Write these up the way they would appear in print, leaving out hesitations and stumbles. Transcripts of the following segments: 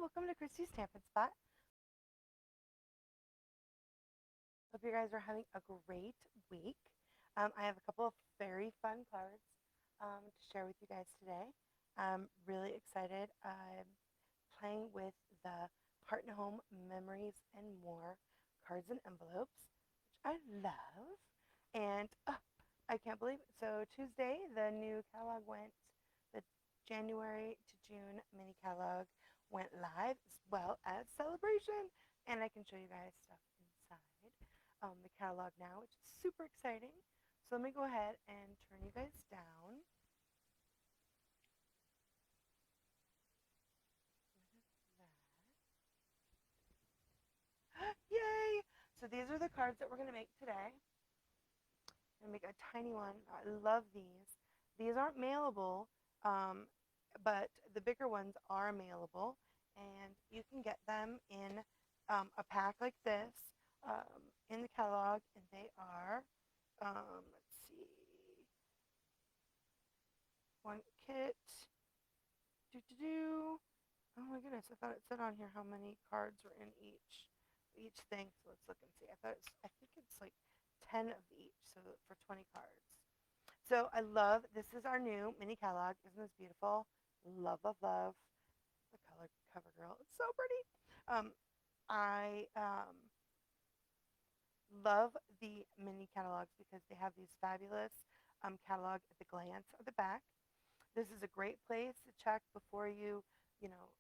welcome to Christy's Stampin' Spot. Hope you guys are having a great week. I have a couple of very fun cards to share with you guys today. I'm really excited. I'm playing with the Heart and Home Memories and More cards and envelopes, which I love. And I can't believe it. So Tuesday, the new catalog went, the January to June mini catalog went live, as well as Sale-A-Bration. And I can show you guys stuff inside the catalog now, which is super exciting. So let me go ahead and turn you guys down. Yay! So these are the cards that we're going to make today. I'm going to make a tiny one. I love these. These aren't mailable, but the bigger ones are mailable, and you can get them in a pack like this in the catalog, and they are, let's see, one kit. Oh my goodness, I thought it said on here how many cards were in each thing. So let's look and see. I think it's like 10 of each, so for 20 cards. So I love, this is our new mini catalog. Isn't this beautiful? Love, love, love. The color cover girl. It's so pretty. I love the mini catalogs because they have these fabulous catalog at the glance at the back. This is a great place to check before you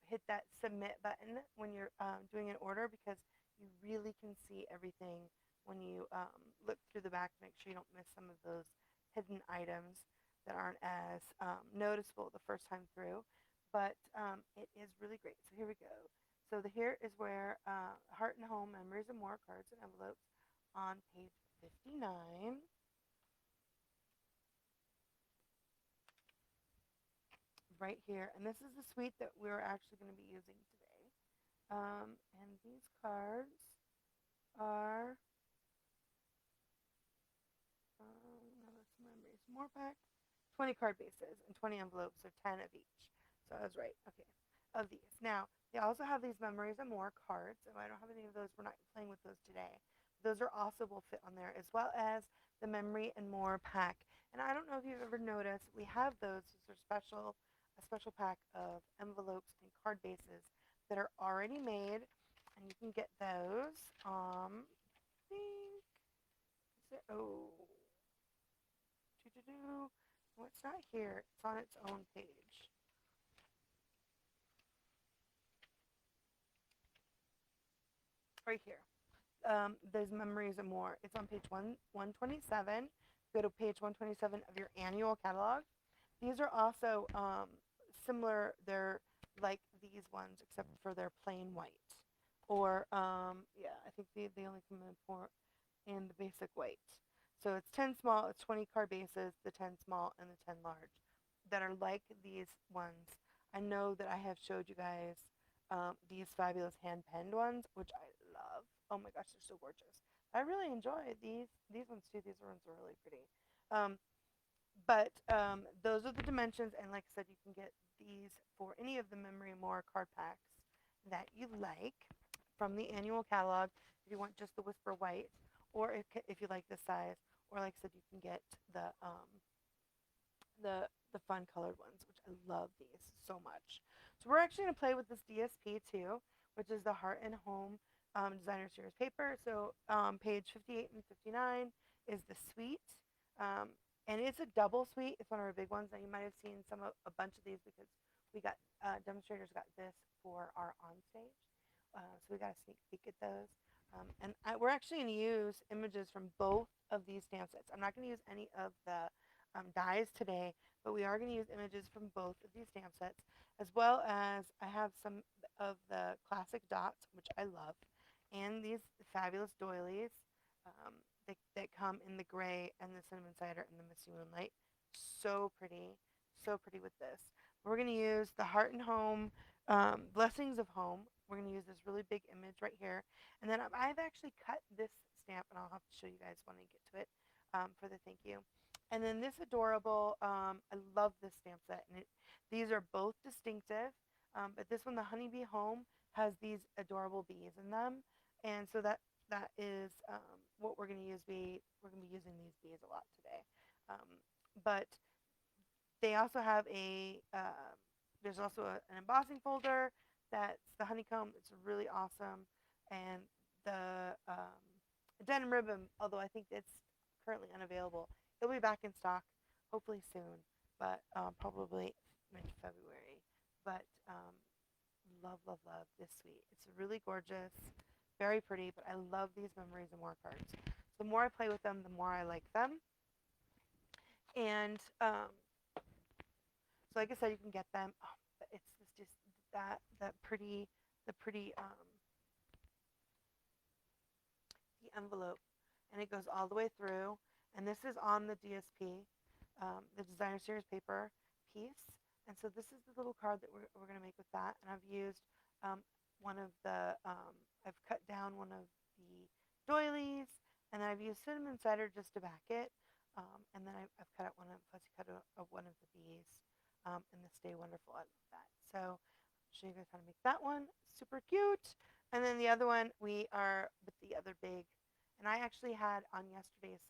hit that submit button when you're doing an order, because you really can see everything when you look through the back to make sure you don't miss some of those hidden items that aren't as noticeable the first time through. But it is really great. So here we go. So here is where Heart and Home Memories and More cards and envelopes on page 59. Right here, and this is the suite that we're actually going to be using today. And these cards are no, that's Memories More pack, 20 card bases and 20 envelopes, so 10 of each. So I was right. Okay, of these. Now they also have these Memories and More cards, and I don't have any of those. We're not playing with those today. Those are also will fit on there, as well as the Memory and More pack. And I don't know if you've ever noticed, we have those. Those are a special pack of envelopes and card bases that are already made, and you can get those. I think, oh, well, it's not here. It's on its own page. Right here. There's Memories and More. It's on page 127. Go to page 127 of your annual catalog. These are also similar. They're like these ones, except for they're plain white. Or, yeah, I think they only come in the basic white. So it's 10 small, it's 20 card bases, the 10 small and the 10 large that are like these ones. I know that I have showed you guys these fabulous hand-penned ones, which I love. Oh my gosh, they're so gorgeous. I really enjoy these ones too. These ones are really pretty. But those are the dimensions, and like I said, you can get these for any of the Memory More card packs that you like from the annual catalog. If you want just the Whisper White, or if you like this size, or like I said, you can get the fun colored ones, which I love these so much. So we're actually going to play with this DSP too, which is the Heart and Home Designer Series paper. So page 58 and 59 is the suite. And it's a double suite. It's one of our big ones. Now you might have seen a bunch of these because we got demonstrators got this for our on stage. So we got a sneak peek at those. We're actually going to use images from both of these stamp sets. I'm not going to use any of the dies today, but we are going to use images from both of these stamp sets, as well as I have some of the classic dots, which I love, and these fabulous doilies that come in the gray and the cinnamon cider and the misty moonlight. So pretty with this. We're going to use the Heart and Home Blessings of Home. We're going to use this really big image right here. And then I've actually cut this stamp, and I'll have to show you guys when I get to it for the thank you. And then this adorable, I love this stamp set. And these are both distinctive. But this one, the Honeybee Home, has these adorable bees in them, and so that is what we're going to use. We're going to be using these bees a lot today. But they also have there's also an embossing folder that's the honeycomb. It's really awesome, and the denim ribbon, although I think it's currently unavailable, it'll be back in stock hopefully soon, but probably mid-February. But love, love, love this suite. It's really gorgeous, very pretty, but I love these memories and more cards. The more I play with them, the more I like them. And so like I said, you can get them. Oh, but it's just that pretty, the pretty the envelope, and it goes all the way through. And this is on the DSP, the designer series paper piece. And so this is the little card that we're going to make with that. And I've used one of the, I've cut down one of the doilies, and then I've used cinnamon cider just to back it. And then I've cut out one of fuzzy cut of one of the bees, and the Stay Wonderful. I love that. So I'll show you guys how to make that one. Super cute. And then the other one, we are with the other big, and I actually had on yesterday's,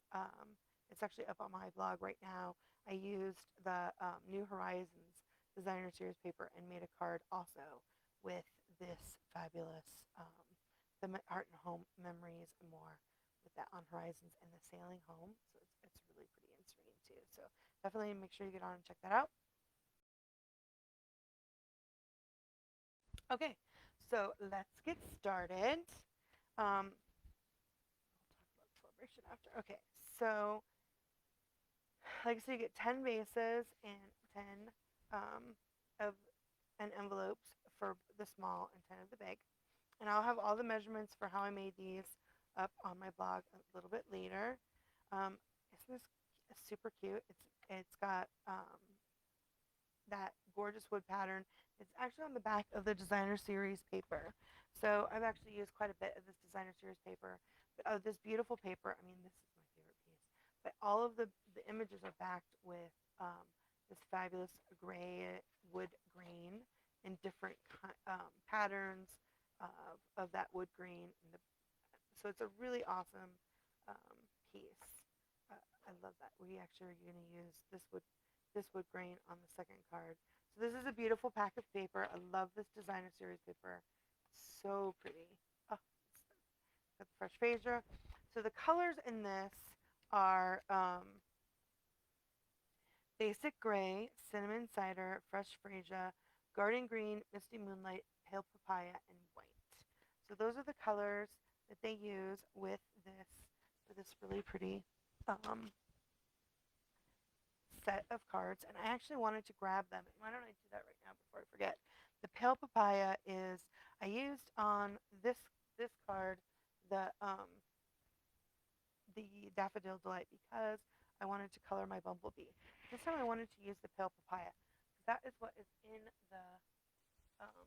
it's actually up on my blog right now. I used the New Horizons designer series paper and made a card also with this fabulous, the Art and Home Memories and More with that on Horizons and the Sailing Home. So it's really pretty and serene too. So definitely make sure you get on and check that out. Okay, so let's get started. We'll talk about Sale-A-Bration after. Okay, so like I said, you get 10 bases and 10 of and envelopes for the small and 10 of the big. And I'll have all the measurements for how I made these up on my blog a little bit later. Isn't this super cute? It's got that gorgeous wood pattern. It's actually on the back of the designer series paper. So I've actually used quite a bit of this designer series paper, but this beautiful paper. I mean, this is my favorite piece. But all of the images are backed with this fabulous gray wood grain in different patterns of that wood grain. So it's a really awesome piece. I love that. We actually are going to use this wood grain on the second card. So this is a beautiful pack of paper. I love this designer series paper. It's so pretty. Oh, it's got the fresh phaedra. So the colors in this are basic gray, cinnamon cider, fresh freesia, garden green, misty moonlight, pale papaya, and white. So those are the colors that they use with this for this really pretty set of cards. And I actually wanted to grab them. Why don't I do that right now before I forget? The pale papaya is I used on this card the Daffodil Delight because I wanted to color my bumblebee. This time I wanted to use the pale papaya. That is what is in um,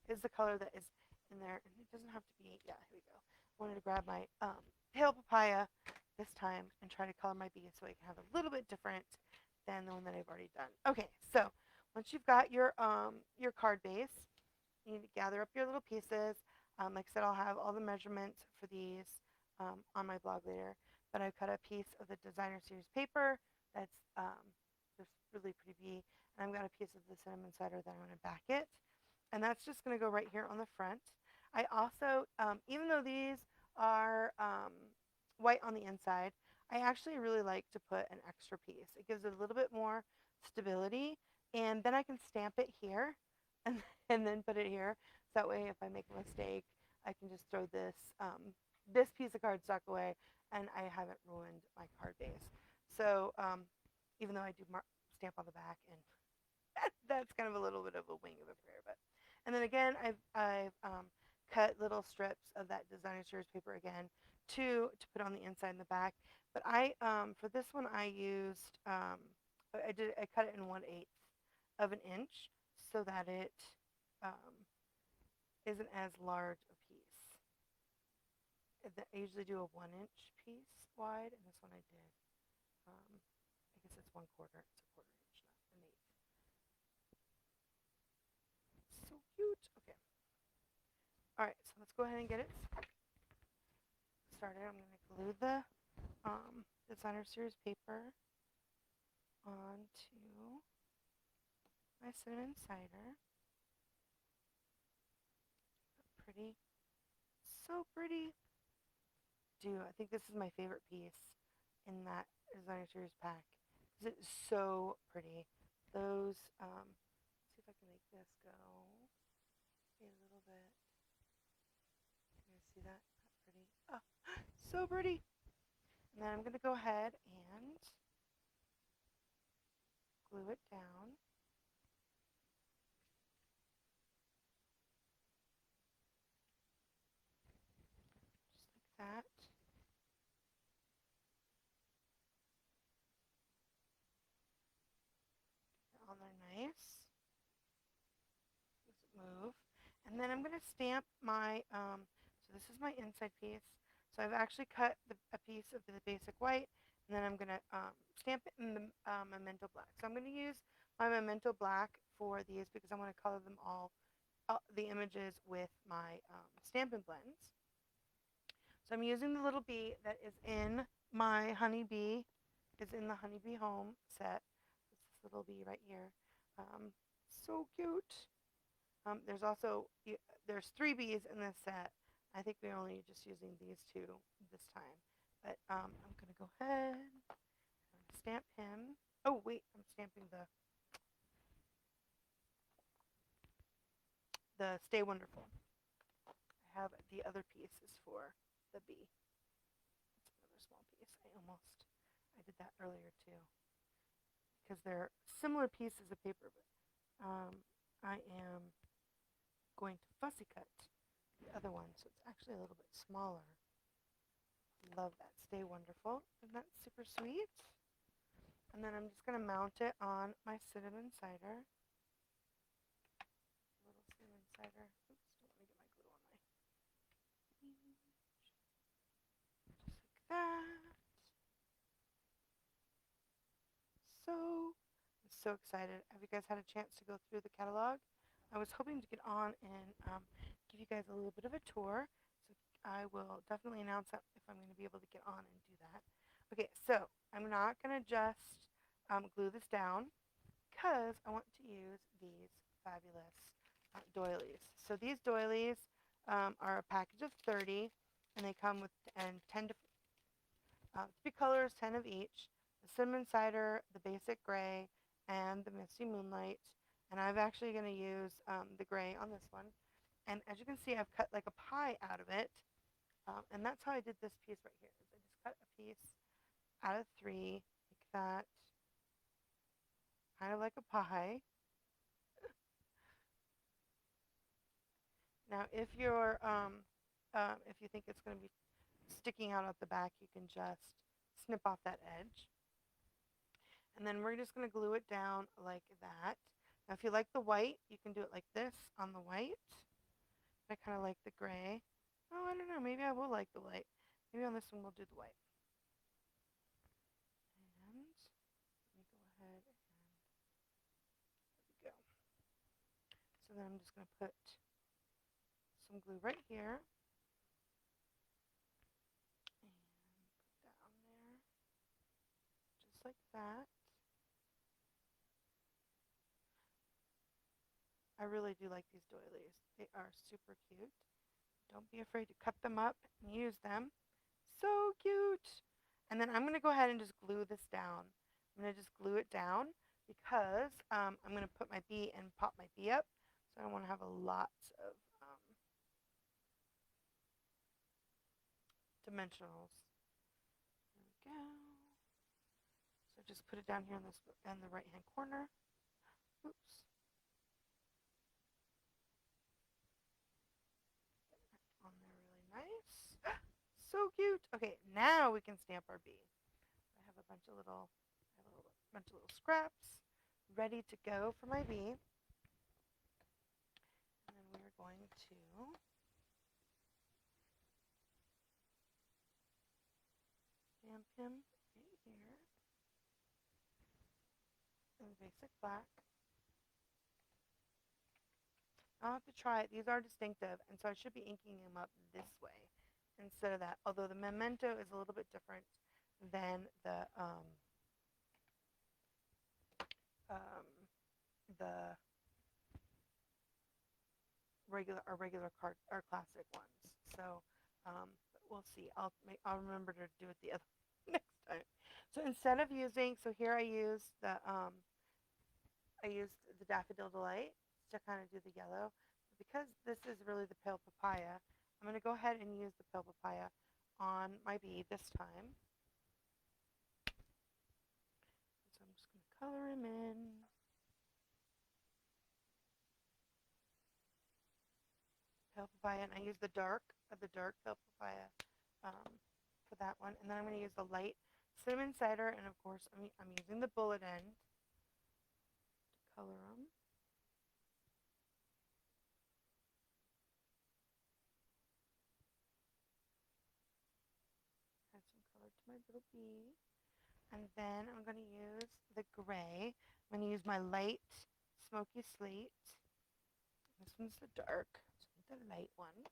is the color that is in there. And it doesn't have to be, yeah, here we go. I wanted to grab my pale papaya this time and try to color my bee so I can have a little bit different than the one that I've already done. Okay, so once you've got your card base, you need to gather up your little pieces. Like I said, I'll have all the measurements for these on my blog later. But I've cut a piece of the designer series paper that's this really pretty bee, and I've got a piece of the cinnamon cider that I'm going to back it. And that's just going to go right here on the front. I also, even though these are white on the inside, I actually really like to put an extra piece. It gives it a little bit more stability, and then I can stamp it here and, and then put it here. So that way if I make a mistake, I can just throw this piece of cardstock away and I haven't ruined my card base. So even though I do stamp on the back, and that's kind of a little bit of a wing of a prayer, but and then again I've cut little strips of that designer series paper again to put on the inside and the back. But I for this one I used I cut it in 1/8 of an inch so that it isn't as large a piece. I usually do a 1-inch piece wide, and this one I did. I guess it's 1/4. It's a 1/4 inch, not an eighth. Alright, so let's go ahead and get it started. I'm going to glue the designer series paper onto my cinnamon cider. Pretty. So pretty. I think this is my favorite piece in that designer series pack. It's so pretty. Those, let's see if I can make this go a little bit. You guys see that? Not pretty. Oh, so pretty. And then I'm going to go ahead and glue it down. Just like that. On there nice. Move. And then I'm going to stamp my, so this is my inside piece. So I've actually cut a piece of the basic white, and then I'm going to stamp it in the Memento black. So I'm going to use my Memento black for these because I want to color them all, the images with my Stampin' blends. So I'm using the little bee that is in my honeybee, is in the honeybee home set. It's this little bee right here. So cute. There's also, there's 3 bees in this set. I think we're only just using these 2 this time. But I'm going to go ahead and stamp him. Oh, wait, I'm stamping the Stay Wonderful. I have the other pieces for the bee. It's another small piece. I did that earlier too. Because they're similar pieces of paper, but I am going to fussy cut the other one, so it's actually a little bit smaller. Love that. Stay Wonderful. Isn't that super sweet? And then I'm just going to mount it on my cinnamon cider. A little cinnamon cider. Oops, don't let me get my glue on my page. Just like that. I'm so excited. Have you guys had a chance to go through the catalog? I was hoping to get on and give you guys a little bit of a tour. So I will definitely announce that if I'm going to be able to get on and do that. Okay, so I'm not going to just glue this down because I want to use these fabulous doilies. So these doilies are a package of 30, and they come with 10 to 3 colors, 10 of each. The cinnamon cider, the basic gray, and the misty moonlight. And I'm actually going to use the gray on this one. And as you can see, I've cut like a pie out of it. And that's how I did this piece right here. I just cut a piece out of 3, like that, kind of like a pie. Now, if you think it's going to be sticking out at the back, you can just snip off that edge. And then we're just going to glue it down like that. Now, if you like the white, you can do it like this on the white. I kind of like the gray. Oh, I don't know. Maybe I will like the white. Maybe on this one we'll do the white. And let me go ahead and there we go. So then I'm just going to put some glue right here. And put that on there. Just like that. I really do like these doilies. They are super cute. Don't be afraid to cut them up and use them. So cute. And then I'm going to go ahead and just glue this down. I'm going to just glue it down because I'm going to put my bee and pop my bee up. So I don't want to have a lot of dimensionals. There we go. So just put it down here in the right hand corner. Oops. On there really nice. So cute. Okay, now we can stamp our bee. I have a bunch of little scraps ready to go for my bee. And then we're going to stamp him right here in basic black. I'll have to try it. These are distinctive, and so I should be inking them up this way instead of that. Although the memento is a little bit different than um, the regular card or classic ones. So but we'll see. I'll remember to do it the other next time. So instead of using, so here I used the Daffodil Delight to kind of do the yellow. But because this is really the pale papaya, I'm going to go ahead and use the pale papaya on my bead this time. So I'm just going to color him in. Pale papaya, and I use the dark pale papaya for that one. And then I'm going to use the light cinnamon cider, and of course I'm using the bullet end to color them. Add some color to my little bee. And then I'm going to use the gray. I'm going to use my light smoky slate. This one's the dark, so the light one.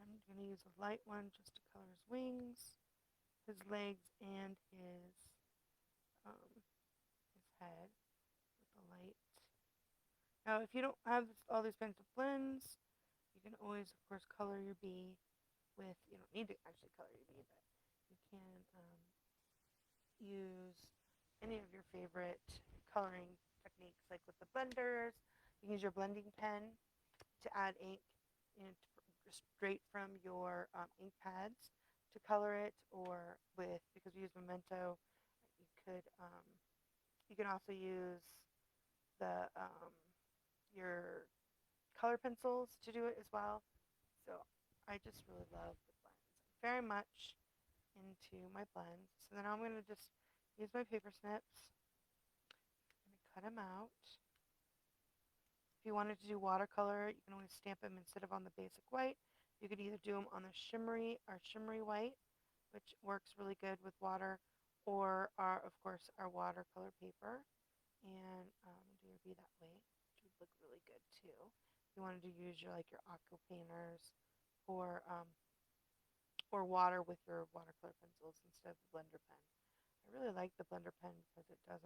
I'm going to use a light one just to color his wings, his legs, and his head with the light. Now, if you don't have all these pencil blends, you can always, of course, color your bee with, you don't need to actually color your bee, but you can use any of your favorite coloring techniques, like with the blenders. You can use your blending pen to add ink straight from your ink pads to color it, or with, because we use memento, you can also use the your color pencils to do it as well. So I just really love the blends. I'm very much into my blends. So then I'm going to just use my paper snips. I'm going to cut them out. If you wanted to do watercolor, you can always stamp them instead of on the basic white. You could either do them on the shimmery white, which works really good with water, or of course, our watercolor paper. And do your bee that way, which would look really good too. If you wanted to use your aqua painters, or water with your watercolor pencils instead of the blender pen. I really like the blender pen because it's not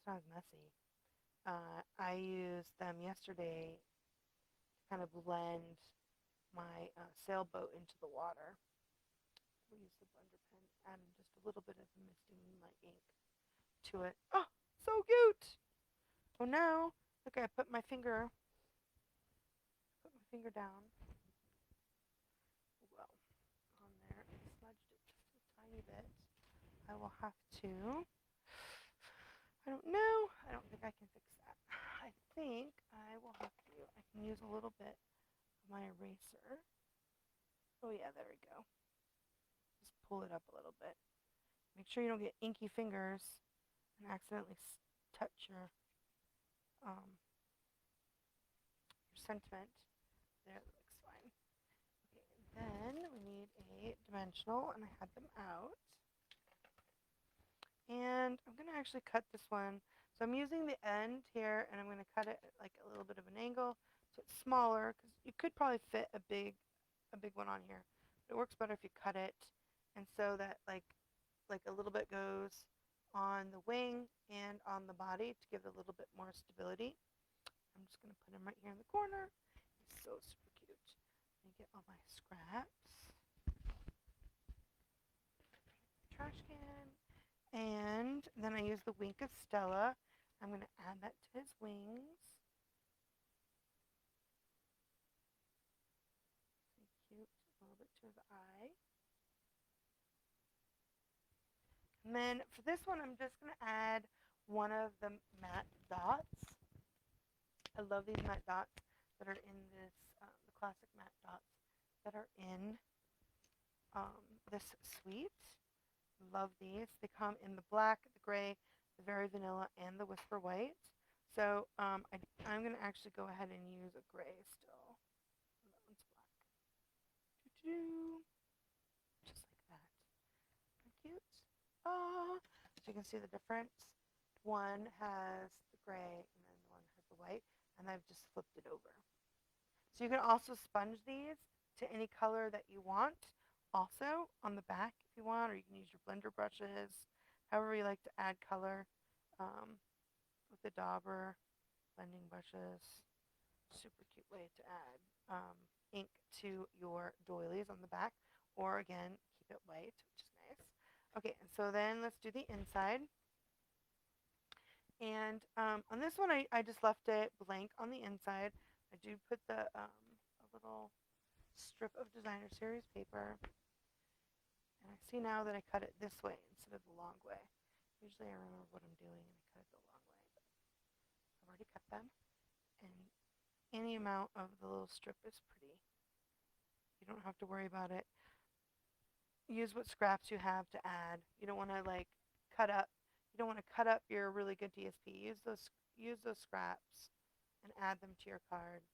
as messy. I used them yesterday to kind of blend my sailboat into the water. We used the blender pen, added just a little bit of the misty moonlight ink to it. Oh, so cute! Oh no! Look, I put my finger down. Well, on there and smudged it just a tiny bit. I will have to. I don't know. I don't think I can fix that. I think I will have to. I can use a little bit of my eraser. Oh yeah, there we go. Just pull it up a little bit. Make sure you don't get inky fingers and accidentally touch your sentiment. There, that looks fine. Okay, then we need a dimensional, and I had them out. And I'm going to actually cut this one. So I'm using the end here, and I'm going to cut it at like a little bit of an angle so it's smaller, because you could probably fit a big one on here. But it works better if you cut it, and so that like a little bit goes on the wing and on the body to give it a little bit more stability. I'm just going to put him right here in the corner. He's so super cute. Let me get all my scraps. Trash can. And then I use the wink of Stella. I'm going to add that to his wings. So cute. A little bit to his eye. And then for this one, I'm just going to add one of the matte dots. I love these matte dots that are in this, the classic matte dots that are in this suite. Love these. They come in the black, the gray, the very vanilla, and the whisper white. So I'm going to actually go ahead and use a gray still. That one's black. Just like that. Cute. So you can see the difference. One has the gray and then the one has the white, and I've just flipped it over. So you can also sponge these to any color that you want also on the back if you want, or you can use your blender brushes, however you like to add color with the dauber blending brushes. Super cute way to add ink to your doilies on the back, or again, keep it white, which is nice. Okay, so then let's do the inside. And on this one, I just left it blank on the inside. I do put a little strip of designer series paper. And I see now that I cut it this way instead of the long way. Usually I remember what I'm doing and I cut it the long way, but I've already cut them. And any amount of the little strip is pretty. You don't have to worry about it. Use what scraps you have to add. You don't want to like cut up. You don't want to cut up your really good DSP. Use those scraps and add them to your card.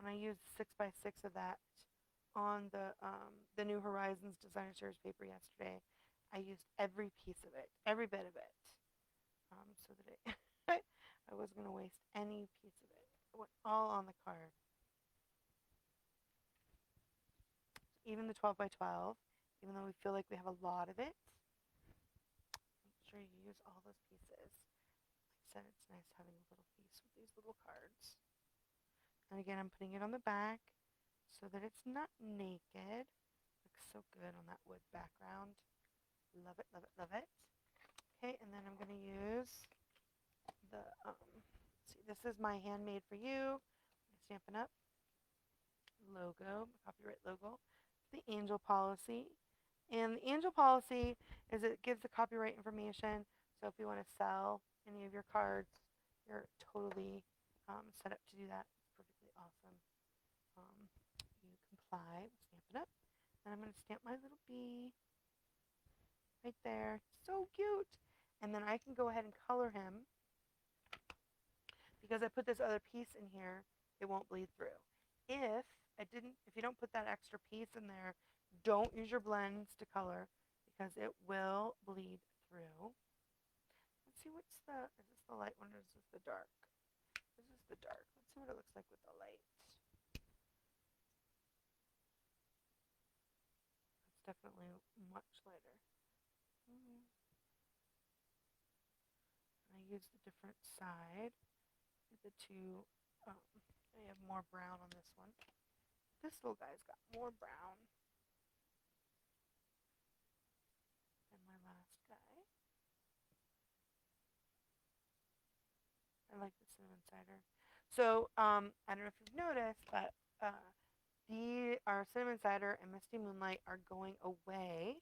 When I used 6x6 of that on the New Horizons Designer Series paper yesterday, I used every piece of it, every bit of it, so that it I wasn't going to waste any piece of it. It went all on the card. Even the 12x12, even though we feel like we have a lot of it, make sure you use all those pieces. Like I said, it's nice having a little piece with these little cards. And again, I'm putting it on the back so that it's not naked. Looks so good on that wood background. Love it, love it, love it. Okay, and then I'm going to use the, see, this is my Handmade for You, Stampin' Up logo, copyright logo, the angel policy. And the angel policy is it gives the copyright information. So if you want to sell any of your cards, you're totally set up to do that. It's perfectly awesome. You comply with Stampin' Up. And I'm going to stamp my little bee right there. So cute. And then I can go ahead and color him. Because I put this other piece in here, it won't bleed through. If you don't put that extra piece in there, don't use your blends to color because it will bleed through. Let's see is this the light one or is this the dark? This is the dark. Let's see what it looks like with the light. It's definitely much lighter. And I use the different side. The two, I have more brown on this one. This little guy's got more brown than my last guy. I like the cinnamon cider. So, I don't know if you've noticed, but our cinnamon cider and Misty Moonlight are going away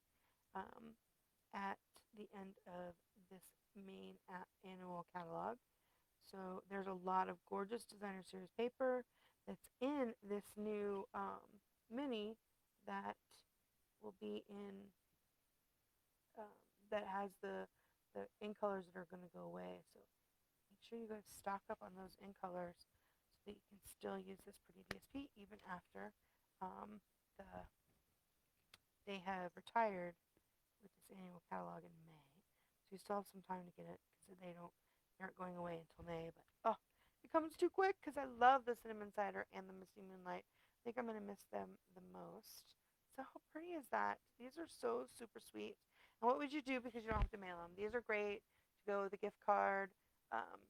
at the end of this main annual catalog. So there's a lot of gorgeous designer series paper that's in this new mini that will be in that has the ink colors that are going to go away. So make sure you guys stock up on those ink colors so that you can still use this pretty DSP even after they have retired with this annual catalog in May. So you still have some time to get it because they aren't going away until May. But it comes too quick because I love the cinnamon cider and the Misty Moonlight. I think I'm going to miss them the most. So how pretty is that? These are so super sweet. And what would you do because you don't have to mail them? These are great to go with a gift card.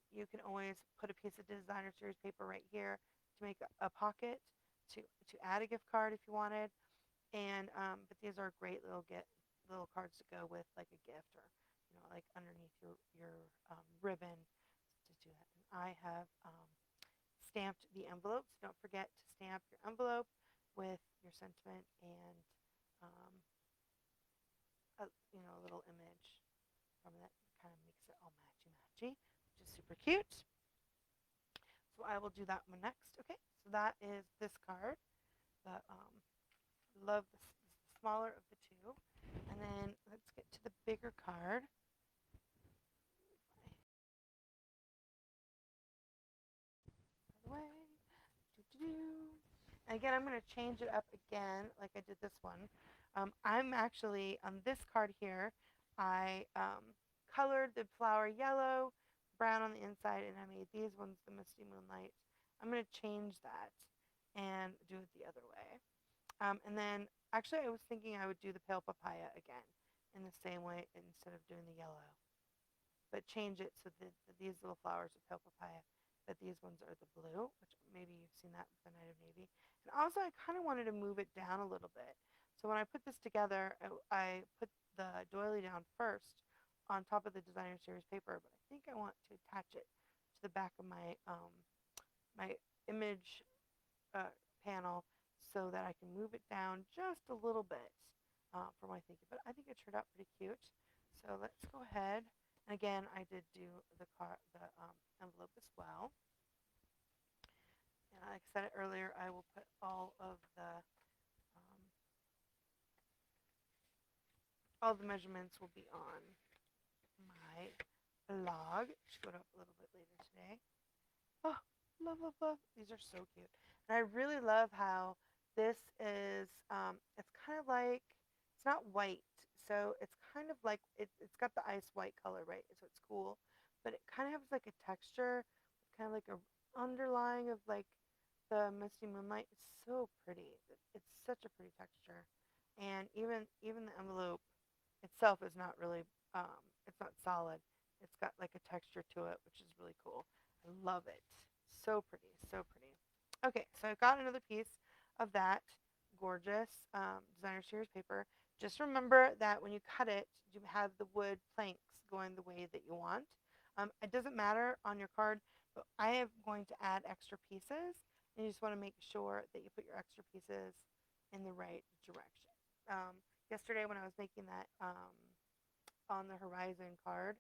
You can always put a piece of designer series paper right here to make a pocket to add a gift card if you wanted. And but these are great little cards to go with like a gift or like underneath your ribbon to do that. And I have stamped the envelopes. Don't forget to stamp your envelope with your sentiment and a little image from it. Kind of makes it all matchy, which is super cute. So I will do that one next. Okay, so that is this card. The love the smaller of the two. And then let's get to the bigger card. By the way, and again, I'm going to change it up again like I did this one. I'm actually on this card here. I colored the flower yellow, brown on the inside, and I made these ones the Misty Moonlight. I'm going to change that and do it the other way. And then actually, I was thinking I would do the pale papaya again in the same way instead of doing the yellow, but change it so that these little flowers are pale papaya, that these ones are the blue, which maybe you've seen that with the Night of Navy. And also, I kind of wanted to move it down a little bit. So when I put this together, I put the doily down first on top of the designer series paper, but I think I want to attach it to the back of my image uh, panel so that I can move it down just a little bit for my thinking. But I think it turned out pretty cute. So let's go ahead. And again, I did do the envelope as well. And like I said it earlier, I will put all the measurements will be on my blog. Should go up a little bit later today. Oh, love, love, love. These are so cute. And I really love how this is, it's kind of like, it's not white. So it's kind of like, it's got the ice white color, right? So it's cool. But it kind of has like a texture, kind of like a underlying of like the Misty Moonlight. It's so pretty. It's such a pretty texture. And even the envelope itself is not really, it's not solid. It's got like a texture to it, which is really cool. I love it. So pretty, so pretty. Okay, so I've got another piece of that gorgeous designer series paper. Just remember that when you cut it, you have the wood planks going the way that you want. It doesn't matter on your card, but I am going to add extra pieces, and you just want to make sure that you put your extra pieces in the right direction. Yesterday when I was making that on the Horizon card,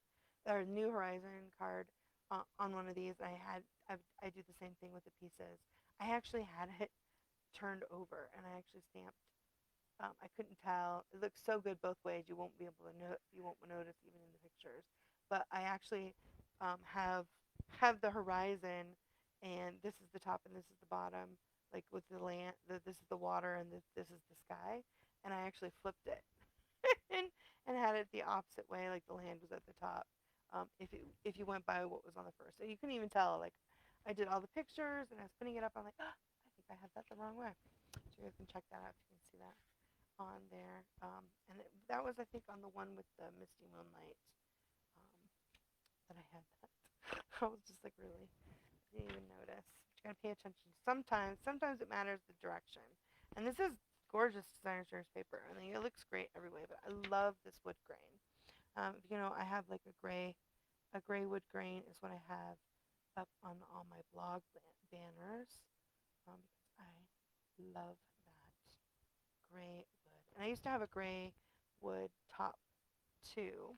or New Horizon card on one of these. I do the same thing with the pieces. I actually had it turned over, and I actually stamped. I couldn't tell. It looks so good both ways. You won't be able to you won't notice even in the pictures. But I actually have the horizon, and this is the top and this is the bottom, like with the land. This is the water, and this is the sky. And I actually flipped it and had it the opposite way, like the land was at the top. If you went by what was on the first, so you couldn't even tell. Like I did all the pictures and I was putting it up. I'm like, oh, I think I had that the wrong way. So you guys can check that out if you can see that on there. That was I think on the one with the Misty Moonlight that I had that. I was just like really didn't even notice. But you gotta pay attention. Sometimes it matters the direction. And this is gorgeous designer series paper. I mean, it looks great every way, but I love this wood grain. You know, I have like a gray wood grain is what I have up on all my blog banners because I love that gray wood. And I used to have a gray wood top too.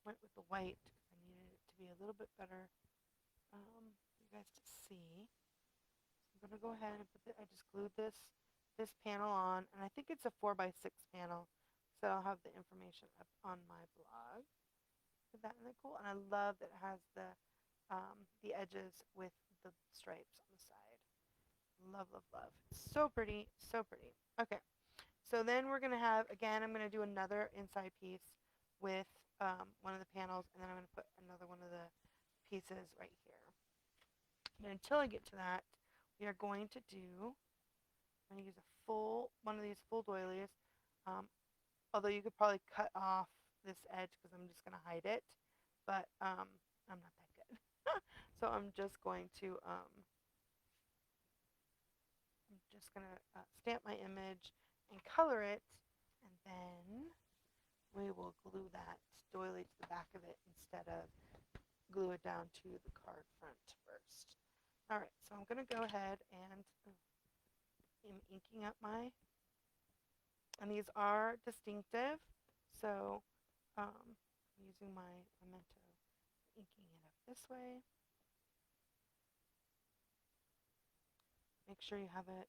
Went with the white because I needed it to be a little bit better for you guys to see. So I'm gonna go ahead and I just glued this panel on, and I think it's a 4x6 panel, so I'll have the information up on my blog. Isn't that really cool? And I love that it has the edges with the stripes on the side. Love, love, love. So pretty, so pretty. Okay, so then we're gonna have again. I'm gonna do another inside piece with one of the panels, and then I'm gonna put another one of the pieces right here. And until I get to that, we are going to do. I'm gonna use a full one of these full doilies. Um, Although you could probably cut off this edge because I'm just gonna hide it, but I'm not that good. So I'm just gonna stamp my image and color it, and then we will glue that doily to the back of it instead of glue it down to the card front first. All right, so I'm gonna go ahead and I'm inking up and these are distinctive, so I'm using my memento, inking it up this way. Make sure you have it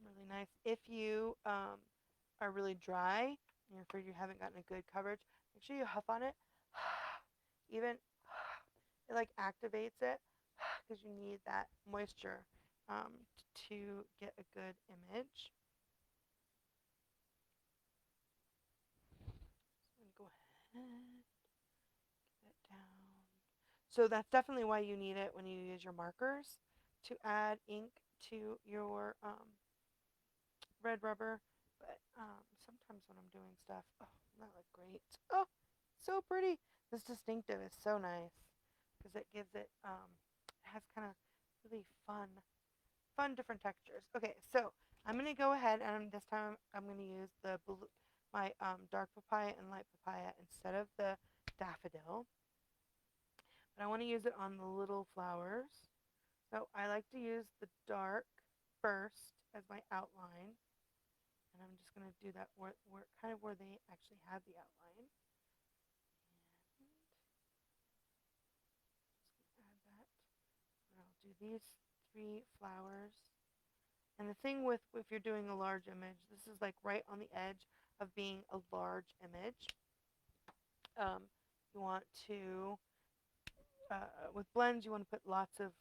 really nice. If you are really dry and you're afraid you haven't gotten a good coverage, make sure you huff on it. Even it like activates it because you need that moisture to get a good image. ahead, get that down. So that's definitely why you need it when you use your markers to add ink to your red rubber. But sometimes when I'm doing stuff, oh, that look great. Oh, so pretty. This distinctive is so nice because it gives it, it has kind of really fun different textures. Okay, so I'm going to go ahead and this time I'm going to use the blue, my dark papaya and light papaya instead of the daffodil. But I want to use it on the little flowers. So I like to use the dark first as my outline. And I'm just going to do that where kind of where they actually have the outline. And just going to add that. And I'll do these 3 flowers. And the thing with if you're doing a large image, this is like right on the edge of being a large image. You want to with blends, you want to put lots of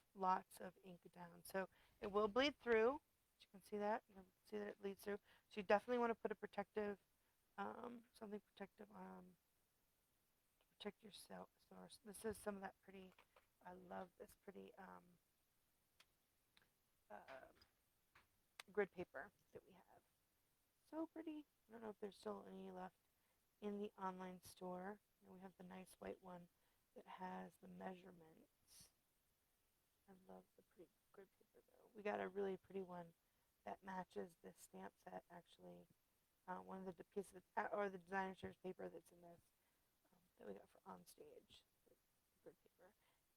ink down, so it will bleed through. You can see that. You can see that it bleeds through. So you definitely want to put a protective, something protective to protect your source. This is some of that pretty. I love this pretty uh, grid paper that we have. So pretty. I don't know if there's still any left in the online store. And we have the nice white one that has the measurements. I love the pretty grid paper though. We got a really pretty one that matches this stamp set actually. One of the pieces or the designer series paper that's in this that we got for on stage. Grid paper.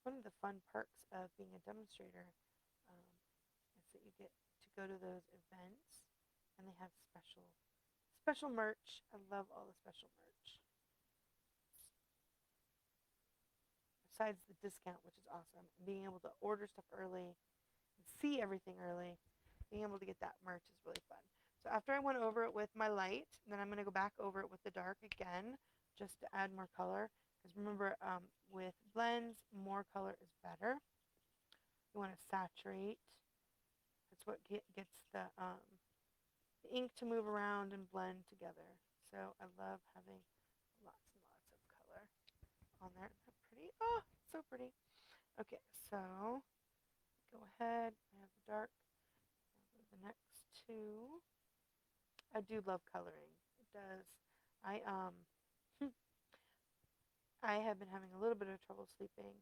One of the fun perks of being a demonstrator is that you get to go to those events and they have special merch. I love all the special merch. Besides the discount, which is awesome, and being able to order stuff early and see everything early, being able to get that merch is really fun. So after I went over it with my light, then I'm going to go back over it with the dark again, just to add more color. Because remember, with blends, more color is better. You want to saturate. That's what gets the ink to move around and blend together. So I love having lots and lots of color on there. Isn't that pretty? Oh, so pretty. Okay, so go ahead. I have the dark. The next 2. I do love coloring. It does. I I have been having a little bit of trouble sleeping,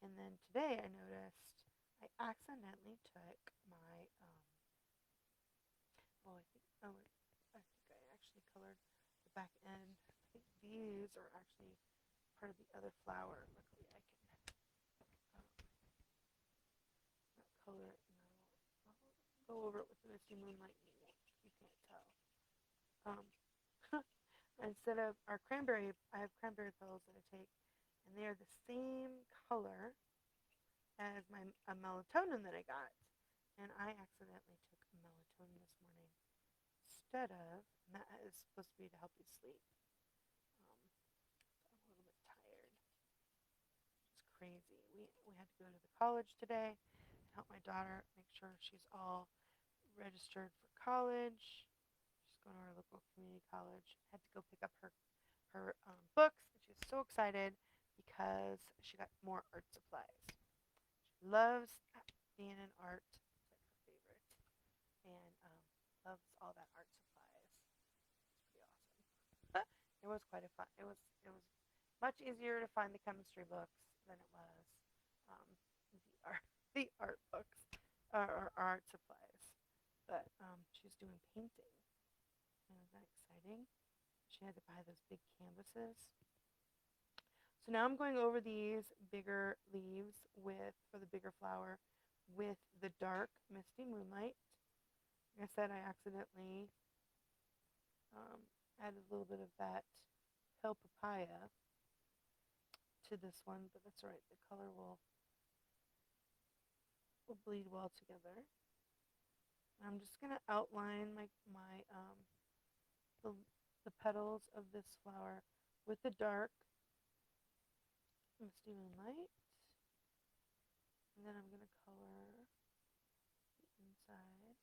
and then today I noticed I accidentally took my I actually colored the back end. I think these are actually part of the other flower. Luckily, I can not color it, and I'll go over it with the Misty Moonlight. You can't tell. Um, instead of our cranberry, I have cranberry petals that I take, and they are the same color as my melatonin that I got. And I accidentally took a melatonin this morning instead of, and that is supposed to be to help you sleep. So I'm a little bit tired. It's crazy. We had to go to the college today and help my daughter make sure she's all registered for college. She's going to our local community college. I had to go pick up her books, and she was so excited because she got more art supplies. She loves being in art. It's like her favorite, and loves all that art supplies. It's pretty awesome. But it was quite a fun. It was much easier to find the chemistry books than it was the art the art books or art supplies. But she was doing painting, and was that exciting? She had to buy those big canvases. So now I'm going over these bigger leaves for the bigger flower with the dark Misty Moonlight. Like I said, I accidentally added a little bit of that pale papaya to this one, but that's all right. The color will bleed well together. I'm just going to outline the, the petals of this flower with the dark Misty Moonlight. And then I'm going to color the inside.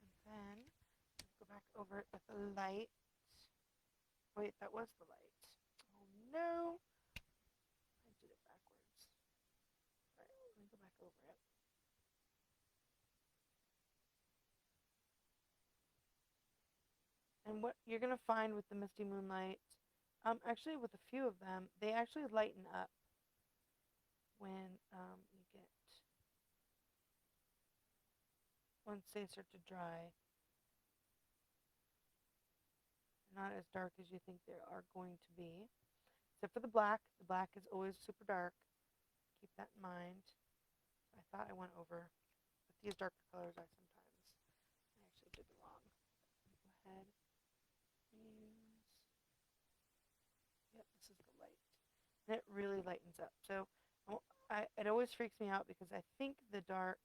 And then go back over it with a light. Wait, that was the light. Oh no, I did it backwards. Alright, let me go back over it. And what you're going to find with the Misty Moonlight, actually with a few of them, they actually lighten up when you get, once they start to dry. They're not as dark as you think they are going to be. Except for the black. The black is always super dark. Keep that in mind. I thought I went over. With these darker colors, I actually did it wrong. Go ahead. Use. Yep, this is the light. And it really lightens up. So it always freaks me out because I think the dark,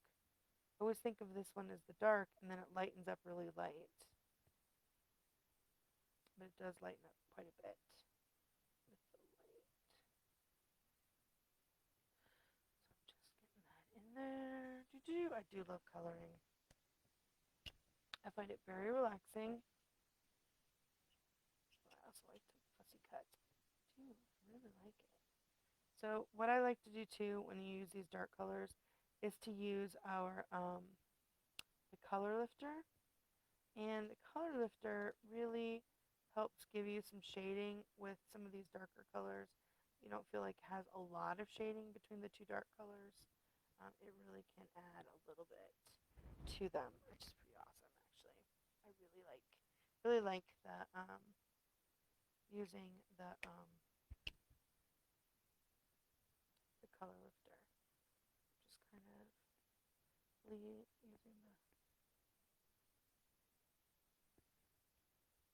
I always think of this one as the dark, and then it lightens up really light. But it does lighten up quite a bit with the light. So I'm just getting that in there. I do love coloring. I find it very relaxing. I also like the fussy cut. I really like it. So what I like to do too when you use these dark colors is to use our the color lifter. And the color lifter really helps give you some shading with some of these darker colors. You don't feel like it has a lot of shading between the two dark colors. It really can add a little bit to them, which is pretty awesome actually. I really like the using the color lifter. Just kind of using the,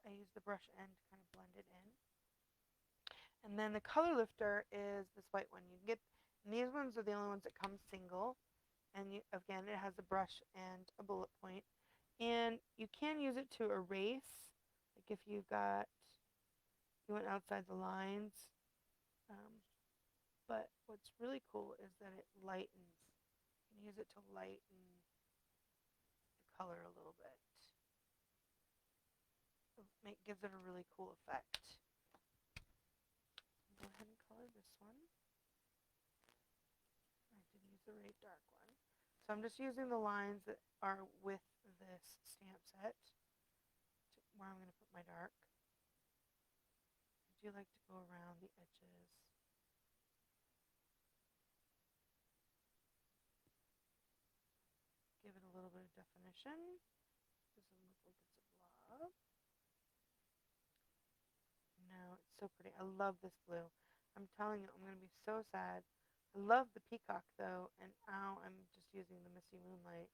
I use the brush end to kind of blend it in. And then the color lifter is this white one. You can get, and these ones are the only ones that come single. And again, it has a brush and a bullet point. And you can use it to erase, like if you went outside the lines. But what's really cool is that it lightens. You can use it to lighten the color a little bit. It gives it a really cool effect. Go ahead and color this one. I did use the right dark one. So I'm just using the lines that are with this stamp set where I'm going to put my dark. I do like to go around the edges. Give it a little bit of definition. Doesn't look like it's a blob. No, it's so pretty. I love this blue. I'm telling you, I'm going to be so sad. I love the peacock though, and now I'm just using the Misty Moonlight.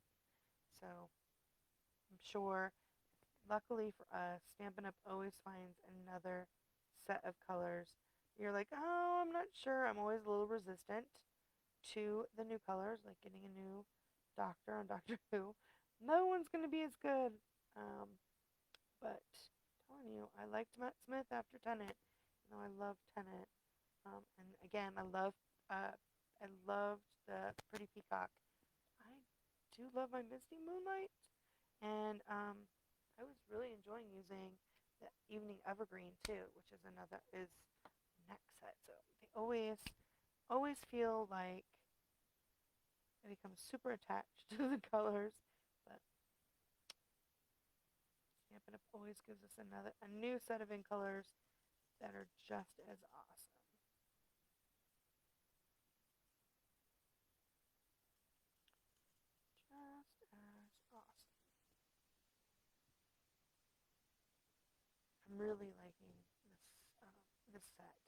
So I'm sure, luckily for us, Stampin' Up always finds another set of colors. You're like, oh, I'm not sure. I'm always a little resistant to the new colors, like getting a new Doctor on Doctor Who. No one's going to be as good. But I'm telling you, I liked Matt Smith after Tennant. You know, I love Tennant. And again, I loved the Pretty Peacock. I do love my Misty Moonlight, and I was really enjoying using the Evening Evergreen too, which is next set. So they always feel like I become super attached to the colors, but Stampin' Up always gives us a new set of ink colors that are just as awesome. Just as awesome. I'm really liking this set,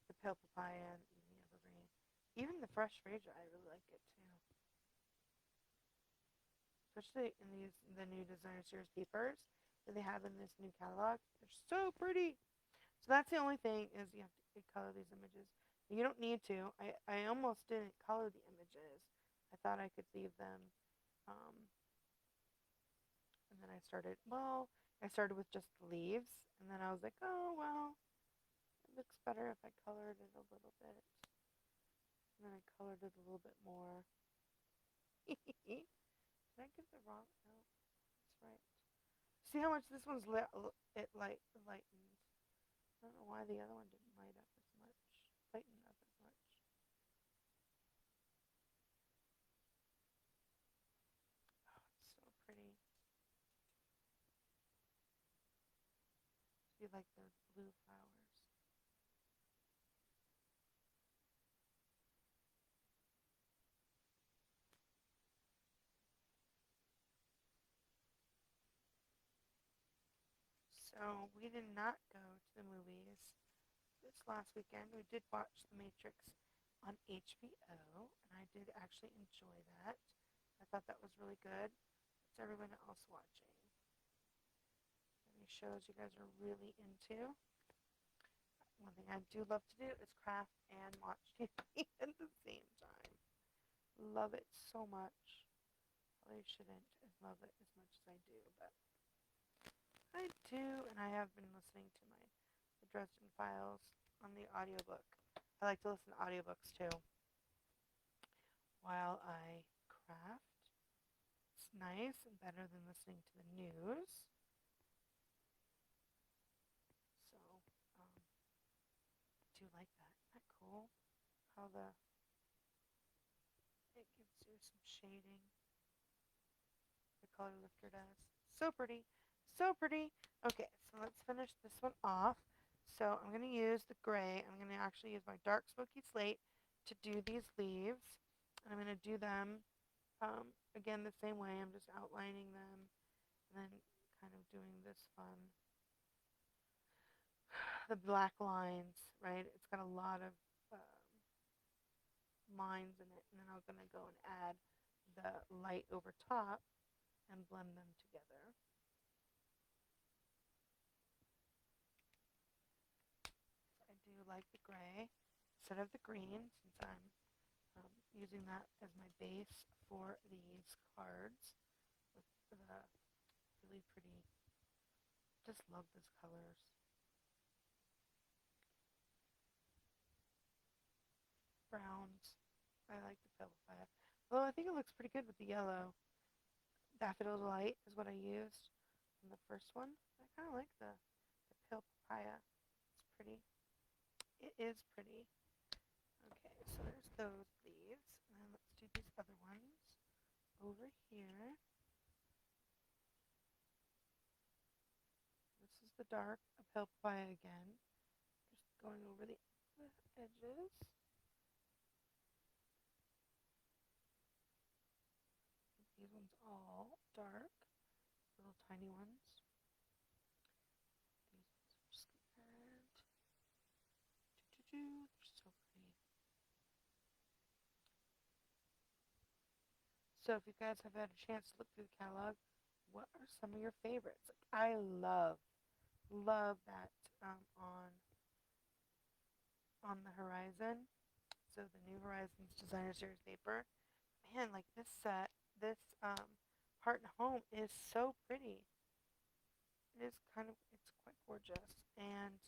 the Pale Papaya and Evening Evergreen. Even the Fresh Frasier, I really like it too. Especially in the new designer series papers that they have in this new catalog. They're so pretty. So that's the only thing is you have to color these images. You don't need to. I almost didn't color the images. I thought I could leave them. And then I started with just the leaves. And then I was like, oh, well, it looks better if I colored it a little bit. And then I colored it a little bit more. Did I get the wrong? No, that's right. See how much this one's lightened? I don't know why the other one didn't light up as much. Lighten up as much. Oh, it's so pretty. See, like those blue flowers. So we did not go to the movies this last weekend. We did watch The Matrix on HBO, and I did actually enjoy that. I thought that was really good. What's everyone else watching? Any shows you guys are really into? One thing I do love to do is craft and watch TV at the same time. Love it so much. Probably shouldn't love it as much as I do, but I do, and I have been listening to the Dresden Files on the audiobook. I like to listen to audiobooks too while I craft. It's nice and better than listening to the news. So, I do like that. Isn't that cool? How it gives you some shading. The color lifter does. So pretty. So pretty. Okay, so let's finish this one off. So I'm going to use the gray. I'm going to actually use my dark smoky slate to do these leaves. And I'm going to do them, again, the same way. I'm just outlining them and then kind of doing this fun. The black lines, right? It's got a lot of lines in it. And then I'm going to go and add the light over top and blend them together. I do like the gray instead of the green, since I'm using that as my base for these cards with the really pretty, just love those colors. Browns, I like the pale papaya. Although I think it looks pretty good with the yellow. Daffodil Delight is what I used in the first one. I kind of like the pale papaya. It's pretty. It is pretty. Okay, so there's those leaves. And then let's do these other ones over here. This is the dark pale papaya again. Just going over the edges. These ones all dark, little tiny ones. These ones are scared. They're so pretty. So if you guys have had a chance to look through the catalog, what are some of your favorites? Like, I love that on the Horizon. So the New Horizons Designer Series paper. Man, like this set, this Heart and Home is so pretty. It is it's quite gorgeous, and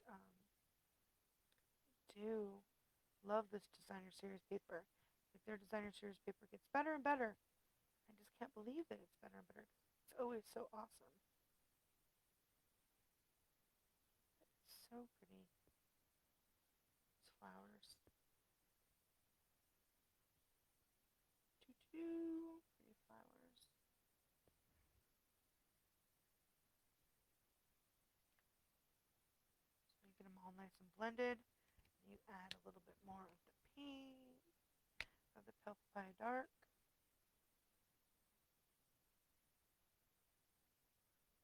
do love this Designer Series paper. Like their Designer Series paper gets better and better. I just can't believe that it's better and better. It's always so awesome. It's so pretty. These flowers. Pretty flowers. So you get them all nice and blended. You add a little bit more of the pink, of the pale papaya dark.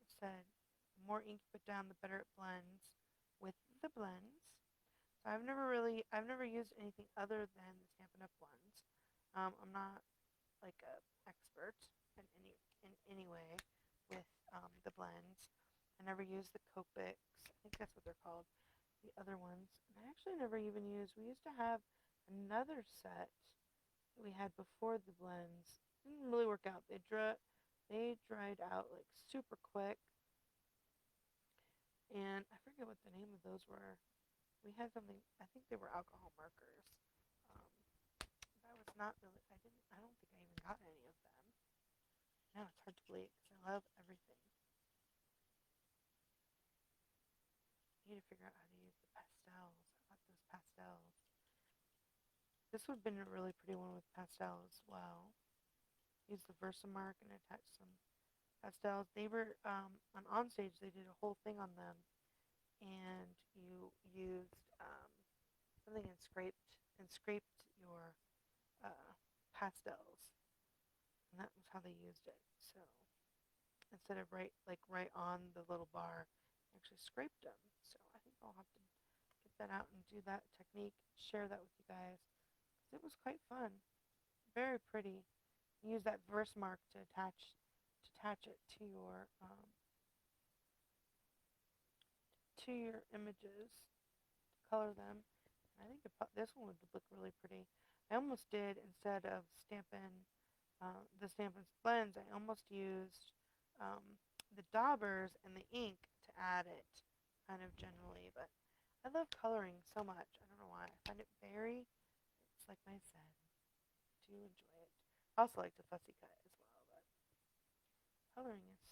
It said, the more ink you put down, the better it blends with the blends. So I've never used anything other than the Stampin' Up ones. I'm not like a expert in any way with the blends. I never used the Copics. I think that's what they're called. The other ones. And I actually never even used. We used to have another set that we had before the blends. Didn't really work out. They dried out like super quick. And I forget what the name of those were. We had something. I think they were alcohol markers. Um, that was not really. I didn't. I don't think I even got any of them. Now it's hard to believe because I love everything. need to figure out how to use the pastels. I got those pastels. This would have been a really pretty one with pastel as well. Use the Versamark and attach some pastels. They were on stage. They did a whole thing on them, and you used something and scraped your pastels, and that was how they used it. So instead of right on the little bar, I actually scraped them. So I think I'll have to get that out and do that technique. Share that with you guys because it was quite fun. Very pretty. Use that Versamark to attach it to your images, to color them. I think this one would look really pretty. I almost did, instead of the Stampin' Blends, I almost used um, the daubers and the ink to add it, kind of generally. But I love coloring so much. I don't know why. I find it it's like my zen. I do enjoy it. I also like to fussy cut as well, but coloring is.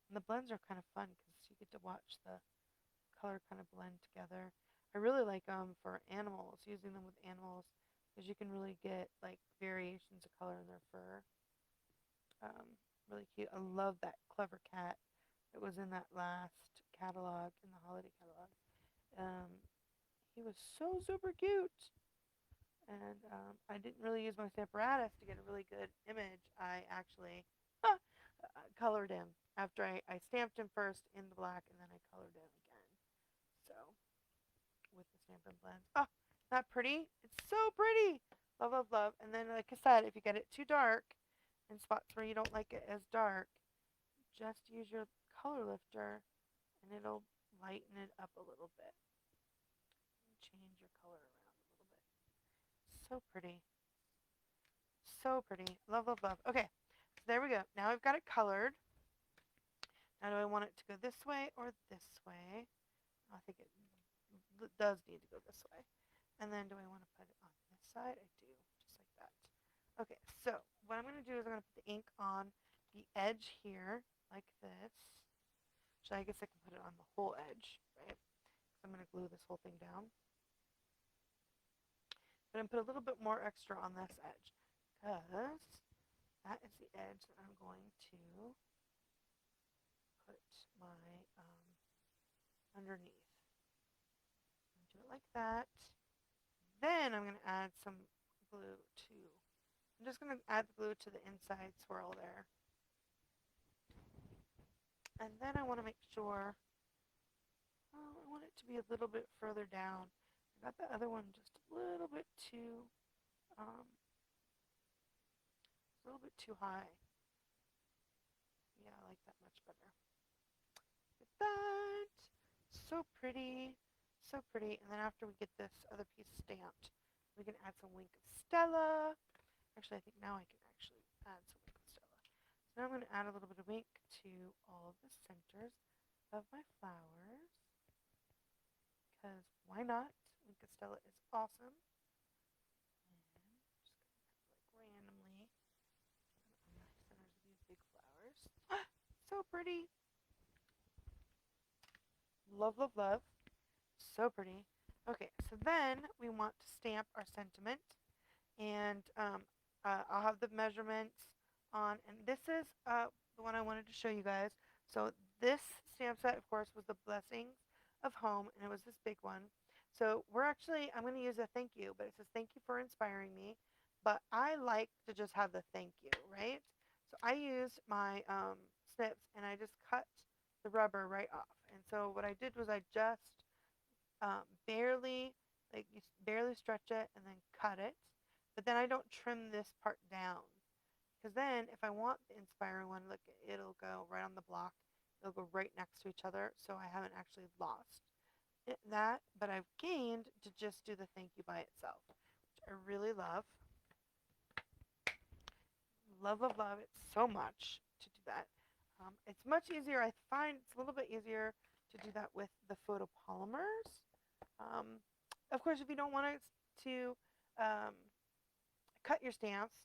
And the blends are kind of fun because you get to watch the color kind of blend together. I really like for animals, using them with animals, because you can really get like variations of color in their fur. Really cute. I love that clever cat that was in that last catalog, in the holiday catalog. Um, he was so super cute. And I didn't really use my Stamparatus to get a really good image. I actually colored him after I stamped him first in the black, and then I colored him again. So with the Stampin' Blends. Oh, not pretty? It's so pretty. Love, love, love. And then, like I said, if you get it too dark in spots where you don't like it as dark, just use your color lifter and it'll lighten it up a little bit. Change your color around a little bit. So pretty. So pretty. Love, love, love. Okay, so there we go. Now I've got it colored. Now do I want it to go this way or this way? I think it does need to go this way. And then do I want to put it on this side? I do, just like that. Okay, so what I'm going to do is I'm going to put the ink on the edge here, like this. So I guess I can put it on the whole edge, right? So I'm going to glue this whole thing down. But I'm going to put a little bit more extra on this edge, because that is the edge that I'm going to put my underneath. Do it like that. Then I'm going to add some glue too. I'm just going to add the glue to the inside swirl there. And then I want to make sure, I want it to be a little bit further down. I got the other one just a little bit too high. Yeah, I like that much better. Look at that. So pretty. So pretty. And then after we get this other piece stamped, we can add some Wink of Stella. Actually, I think now I can actually add some Wink of Stella. So now I'm going to add a little bit of Wink to all of the centers of my flowers. Because why not? Wink of Stella is awesome. And I'm just going to like randomly on the centers of these big flowers. So pretty. Love, love, love. So pretty. Okay, so then we want to stamp our sentiment. And I'll have the measurements on. And this is the one I wanted to show you guys. So this stamp set, of course, was the Blessings of Home. And it was this big one. So I'm going to use a thank you. But it says, thank you for inspiring me. But I like to just have the thank you, right? So I used my snips and I just cut the rubber right off. And so what I did was I just barely, you barely stretch it and then cut it. But then I don't trim this part down. Because then if I want the inspiring one, look, it'll go right on the block. It'll go right next to each other. So I haven't actually lost that. But I've gained to just do the thank you by itself, which I really love. Love, love, love it so much to do that. It's much easier. I find it's a little bit easier to do that with the photopolymers. Of course, if you don't want to cut your stamps,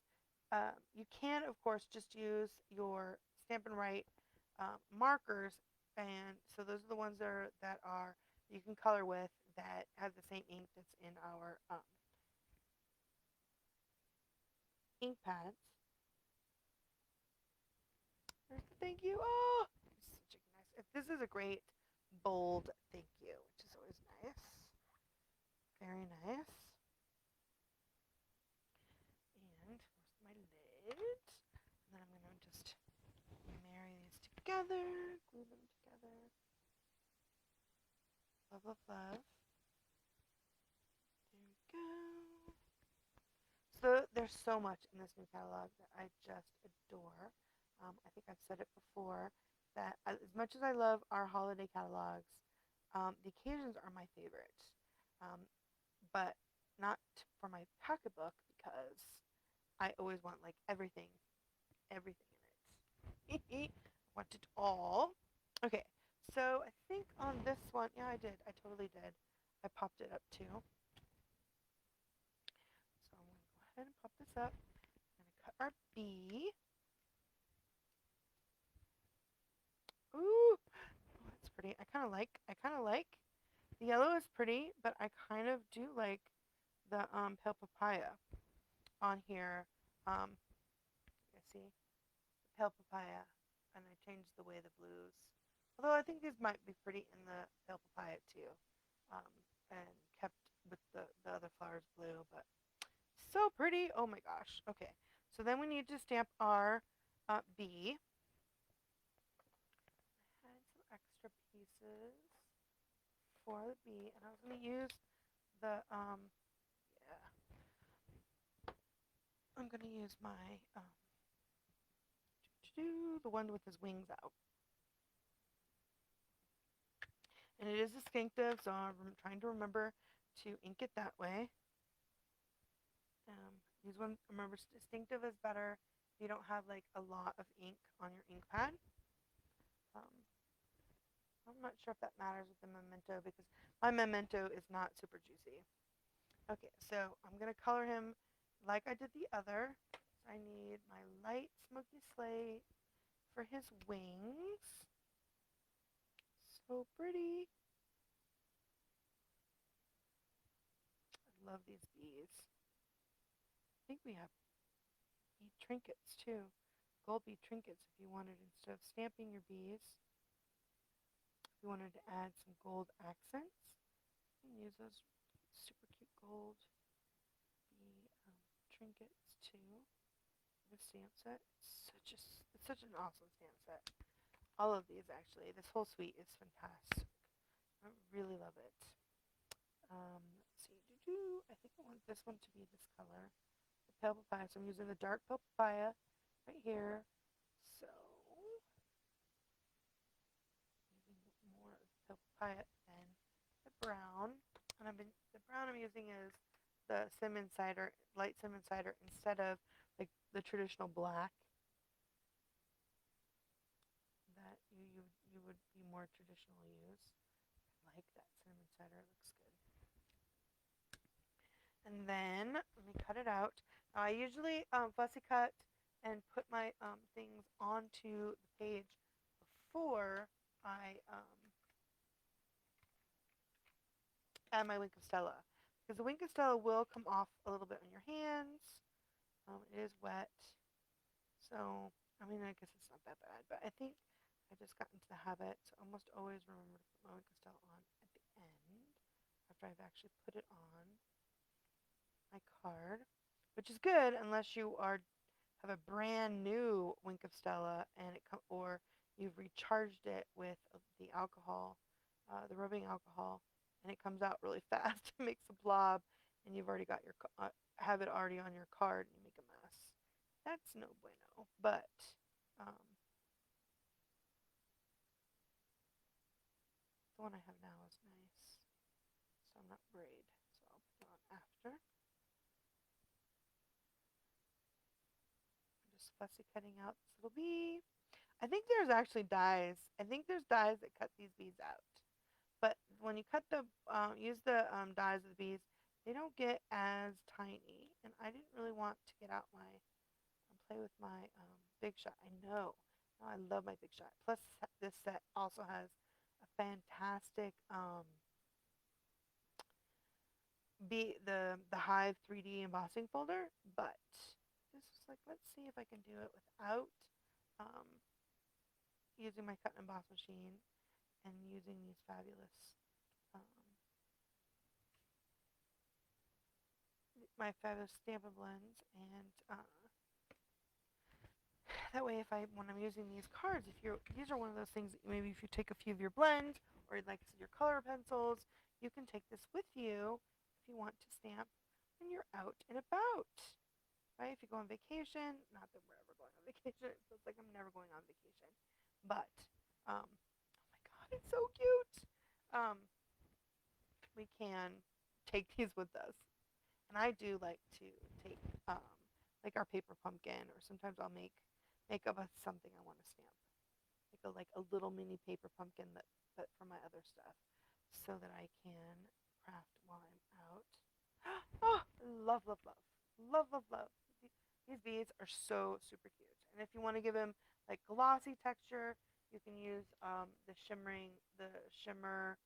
you can, of course, just use your Stampin' Write markers And so those are the ones that are you can color with that have the same ink that's in our ink pads. There's the thank you. Oh, such a nice. This is a great bold thank you, which is always nice. Very nice. And where's my lid? And then I'm gonna just marry these together, glue them together. Love, love, love. There we go. So there's so much in this new catalog that I just adore. I think I've said it before that as much as I love our holiday catalogs, the occasions are my favorite. Um, but not for my pocketbook because I always want like everything in it. I want it all. Okay, so I think on this one, yeah, I did. I totally did. I popped it up too. So I'm going to go ahead and pop this up. I'm going to cut our B. Ooh, oh, that's pretty. I kind of like, the yellow is pretty, but I kind of do like the pale papaya on here. You see, pale papaya, and I changed the way the blues. Although I think these might be pretty in the pale papaya too, um, and kept with the other flowers blue, but so pretty. Oh my gosh. Okay, so then we need to stamp our B. I had some extra pieces for the B, and I was going to use the, yeah, I'm going to use my, the one with his wings out. And it is distinctive, so I'm trying to remember to ink it that way. These ones, remember, distinctive is better if you don't have like a lot of ink on your ink pad. Um, I'm not sure if that matters with the memento because my memento is not super juicy. Okay, so I'm going to color him like I did the other. So I need my light smoky slate for his wings. So pretty. I love these bees. I think we have bead trinkets too. Gold bead trinkets if you wanted, instead of stamping your bees, if you wanted to add some gold accents, you can use those super cute gold bee trinkets too. The stamp set, it's such an awesome stamp set. All of these actually, this whole suite is fantastic. I really love it. Let's see, I think I want this one to be this color, the pale papaya. So I'm using the dark pale papaya right here. So using more of the pale papaya than the brown. And the brown I'm using is the cinnamon cider, light cinnamon cider, instead of like the traditional black that you would be more traditionally use. I like that cinnamon cider, it looks good. And then let me cut it out. Now I usually fussy cut and put my things onto the page before I add my Wink of Stella, because the Wink of Stella will come off a little bit on your hands. It is wet, so I mean, I guess it's not that bad, but I think I just got into the habit to almost always remember to put my Wink of Stella on at the end after I've actually put it on my card, which is good unless you have a brand new Wink of Stella and or you've recharged it with the alcohol, the rubbing alcohol, and it comes out really fast. It makes a blob, and you've already got your have it already on your card, and you make a mess. That's no bueno. But um, the one I have now is nice, so I'm not worried. So I'll put it on after. I'm just fussy cutting out this little bee. I think there's actually dies. I think there's dies that cut these beads out. But when you use the dies of the bees, they don't get as tiny. And I didn't really want to get out play with my Big Shot. I know. Oh, I love my big shot. Plus, this set also has a fantastic the Hive 3D embossing folder. But this was like, let's see if I can do it without um, using my cut and emboss machine and using these fabulous um, my fabulous Stampin' blends. And that way, if when I'm using these cards, these are one of those things that maybe if you take a few of your blends or like I said, your color pencils, you can take this with you if you want to stamp when you're out and about, right? If you go on vacation, not that we're ever going on vacation, it feels like I'm never going on vacation, but oh my god, it's so cute. Um, we can take these with us, and I do like to take like our paper pumpkin, or sometimes I'll make up something I want to stamp, like a little mini paper pumpkin that but for my other stuff, so that I can craft while I'm out. Oh, love, love, love, love, love, love. These beads are so super cute, and if you want to give them like glossy texture, you can use the shimmer,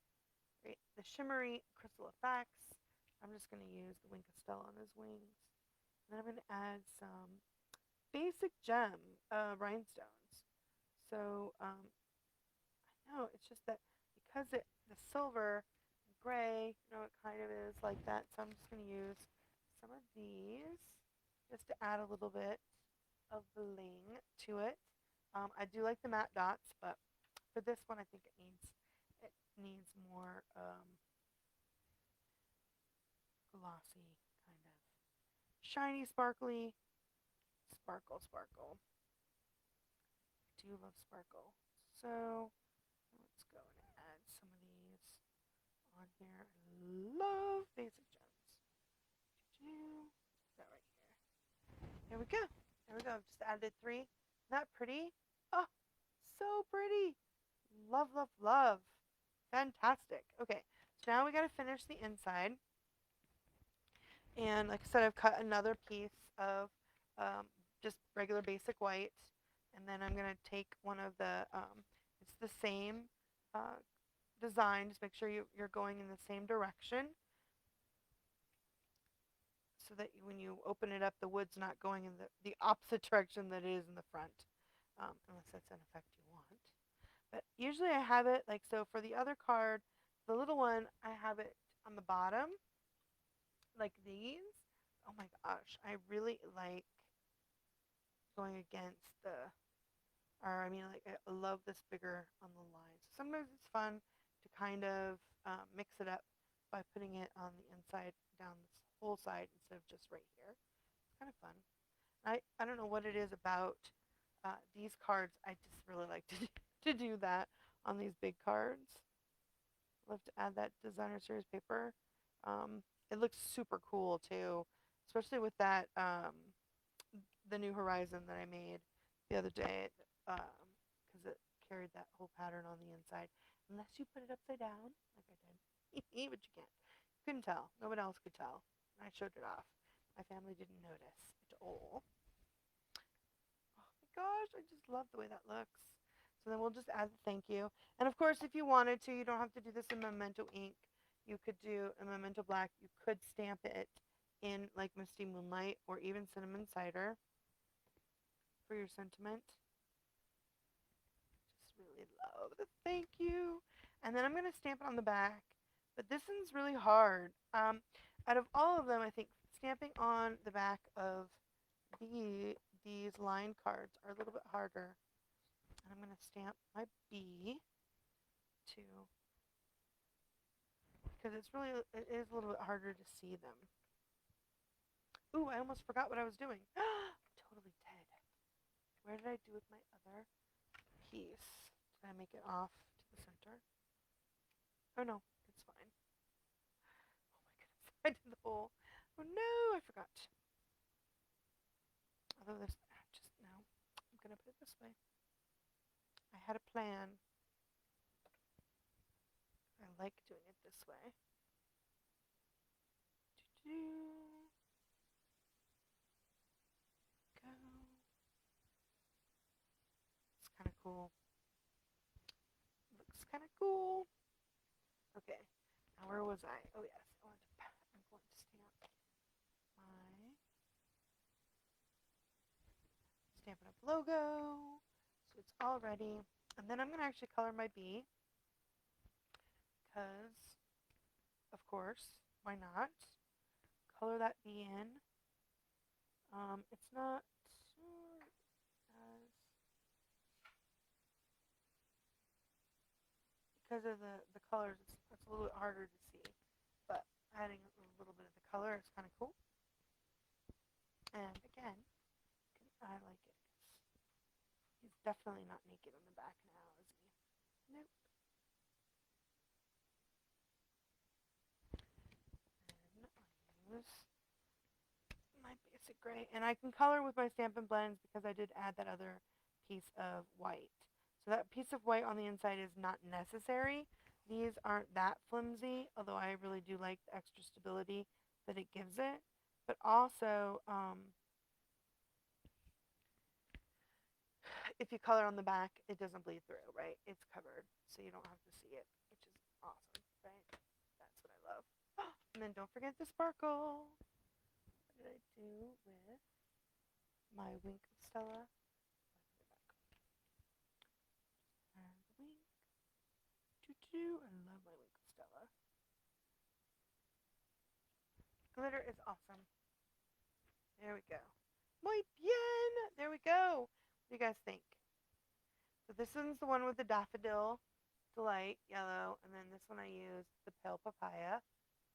right, the shimmery crystal effects. I'm just going to use the Wink of Stella on his wings. And then I'm going to add some basic gem rhinestones. So I know it's just that because the silver gray, it kind of is like that. So I'm just going to use some of these just to add a little bit of bling to it. I do like the matte dots, but for this one, I think it needs more glossy, kind of shiny, sparkly, sparkle, sparkle. I do love sparkle. So let's go and add some of these on here. I love basic gems. That right here. There we go. There we go. Just added 3. Isn't that pretty? Oh, so pretty. Love, love, love. Fantastic. Okay, so now we got to finish the inside. And like I said, I've cut another piece of just regular basic white. And then I'm going to take one of it's the same uh, design. Just make sure you're going in the same direction, so that when you open it up, the wood's not going in the opposite direction that it is in the front, unless that's an effect you want. But usually I have it like so for the other card, the little one, I have it on the bottom, like these. Oh my gosh, I really like going against like I love this bigger on the lines. Sometimes it's fun to kind of mix it up by putting it on the inside down this whole side instead of just right here. It's kind of fun. I don't know what it is about these cards. I just really like to do that on these big cards. Love to add that designer series paper. It looks super cool too, especially with that the new horizon that I made the other day, because it carried that whole pattern on the inside. Unless you put it upside down, like I did, but you can't. You couldn't tell. No one else could tell. I showed it off. My family didn't notice at all. Oh my gosh, I just love the way that looks. So then we'll just add the thank you. And of course, if you wanted to, you don't have to do this in Memento ink. You could do a Memento black. You could stamp it in like Misty Moonlight or even Cinnamon Cider for your sentiment. Just really love the thank you. And then I'm going to stamp it on the back. But this one's really hard. Out of all of them, I think stamping on the back of these line cards are a little bit harder. And I'm going to stamp my B too, because it is a little bit harder to see them. Ooh, I almost forgot what I was doing. Totally did. Where did I do with my other piece? Did I make it off to the center? Oh no, it's fine. Oh my goodness, I did the whole. Oh no, I forgot. Although this, just no, I'm gonna put it this way. I had a plan. I like doing it this way. Go. It's kind of cool. Looks kind of cool. Okay, now where was I? Oh yes, I'm going to stamp my Stampin' Up logo. So it's all ready. And then I'm going to actually color my bee because, of course, why not? Color that bee in. It's not as, because of the colors, it's a little bit harder to see. But adding a little bit of the color is kind of cool. And again, I like it. He's definitely not naked on the back now, is he? Nope. And I use my basic gray. And I can color with my Stampin' Blends because I did add that other piece of white. So that piece of white on the inside is not necessary. These aren't that flimsy, although I really do like the extra stability that it gives it. But also, if you color on the back, it doesn't bleed through, right? It's covered, so you don't have to see it, which is awesome, right? That's what I love. And then don't forget the sparkle. What did I do with my wink of Stella? And the wink. I love my wink of Stella. Glitter is awesome. There we go. Muy bien. There we go. What do you guys think? So this one's the one with the daffodil delight yellow, and then this one I used the pale papaya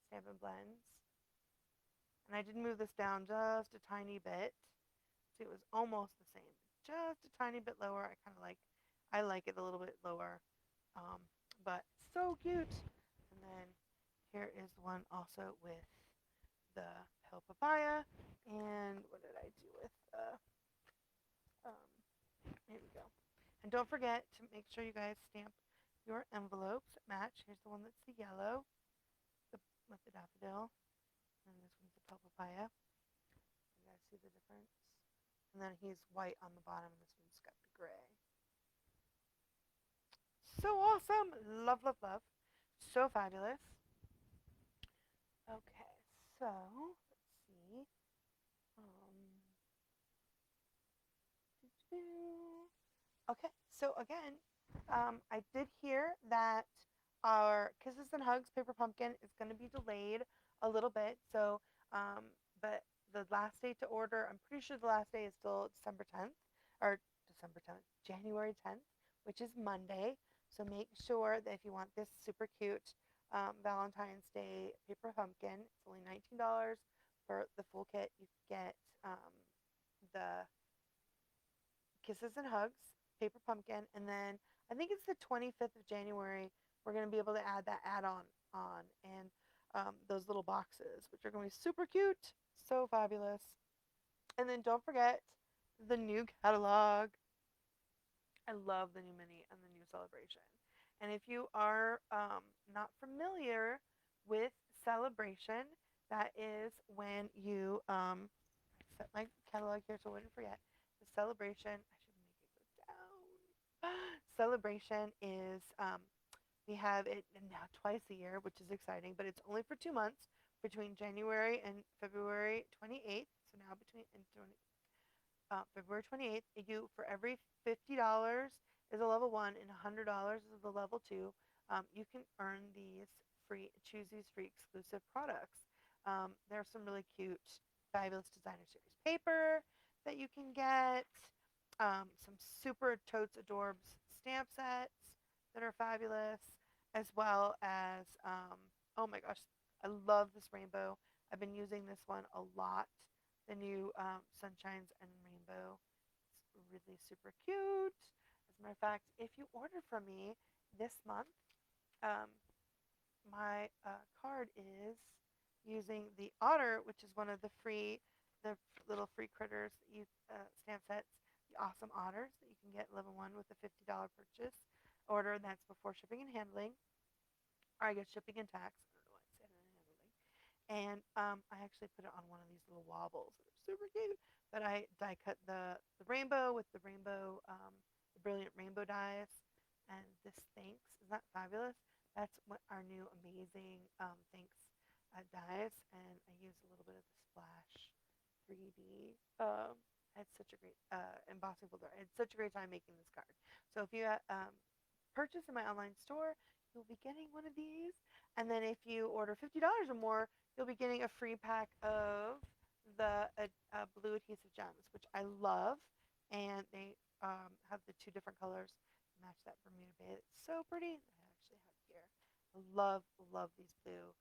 Stampin' Blends. And I did move this down just a tiny bit. See, it was almost the same, just a tiny bit lower. I like it a little bit lower, but so cute. And then here is one also with the pale papaya. And what did I do with here we go. And don't forget to make sure you guys stamp your envelopes that match. Here's the one that's the yellow with the daffodil. And this one's the pale papaya. You guys see the difference? And then he's white on the bottom, and this one's got the gray. So awesome! Love, love, love. So fabulous. Okay, so let's see. Okay, so again, I did hear that our Kisses and Hugs Paper Pumpkin is going to be delayed a little bit. So, but the last day to order, I'm pretty sure the last day is still December 10th, or December 10th, January 10th, which is Monday. So make sure that if you want this super cute Valentine's Day Paper Pumpkin, it's only $19 for the full kit. You get the Kisses and Hugs, Paper Pumpkin, and then I think it's the 25th of January. We're going to be able to add that add-on on and those little boxes, which are going to be super cute, so fabulous. And then don't forget the new catalog. I love the new mini and the new celebration. And if you are not familiar with Sale-A-Bration, that is when you set my catalog here so I wouldn't forget. The Sale-A-Bration, I should make it go down. Sale-A-Bration is, we have it now twice a year, which is exciting, but it's only for 2 months between January and February 28th. So now between February 28th, you for every $50 is a level 1 and $100 is the level 2. You can earn these free, choose these free exclusive products. There's some really cute, fabulous designer series paper that you can get. Some super totes adorbs stamp sets that are fabulous, as well as oh my gosh, I love this rainbow. I've been using this one a lot. The new Sunshines and Rainbow. It's really super cute. As a matter of fact, if you order from me this month, um, my card is using the otter, which is one of the little free critters that you stamp sets, the awesome otters that you can get level 1 with a $50 purchase order. And that's before shipping and handling, or I guess shipping and tax. I don't know why I said handling. And I actually put it on one of these little wobbles that are super cute. But I die cut the rainbow with the rainbow brilliant rainbow dies. And this Thanks, isn't that fabulous? That's what our new amazing Thanks dies. And I use a little bit of the Splash 3D. I had such a great embossing folder. I had such a great time making this card. So if you purchase in my online store, you'll be getting one of these. And then if you order $50 or more, you'll be getting a free pack of the blue adhesive gems, which I love. And they have the two different colors to match that Bermuda Bay. It's so pretty. I actually have it here. I love these blue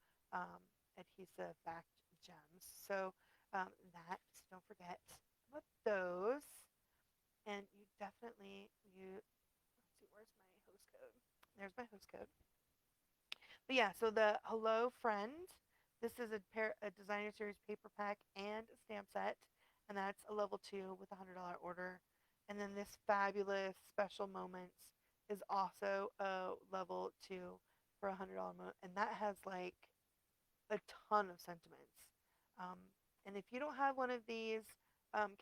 adhesive backed gems. So that, don't forget about those. And you definitely, let's see, where's my host code? There's my host code. But yeah, so the Hello Friend, this is a designer series paper pack and a stamp set, and that's a level 2 with a $100 order. And then this fabulous special moments is also a level 2 for a $100 moment, and that has like a ton of sentiments. Um, and if you don't have one of these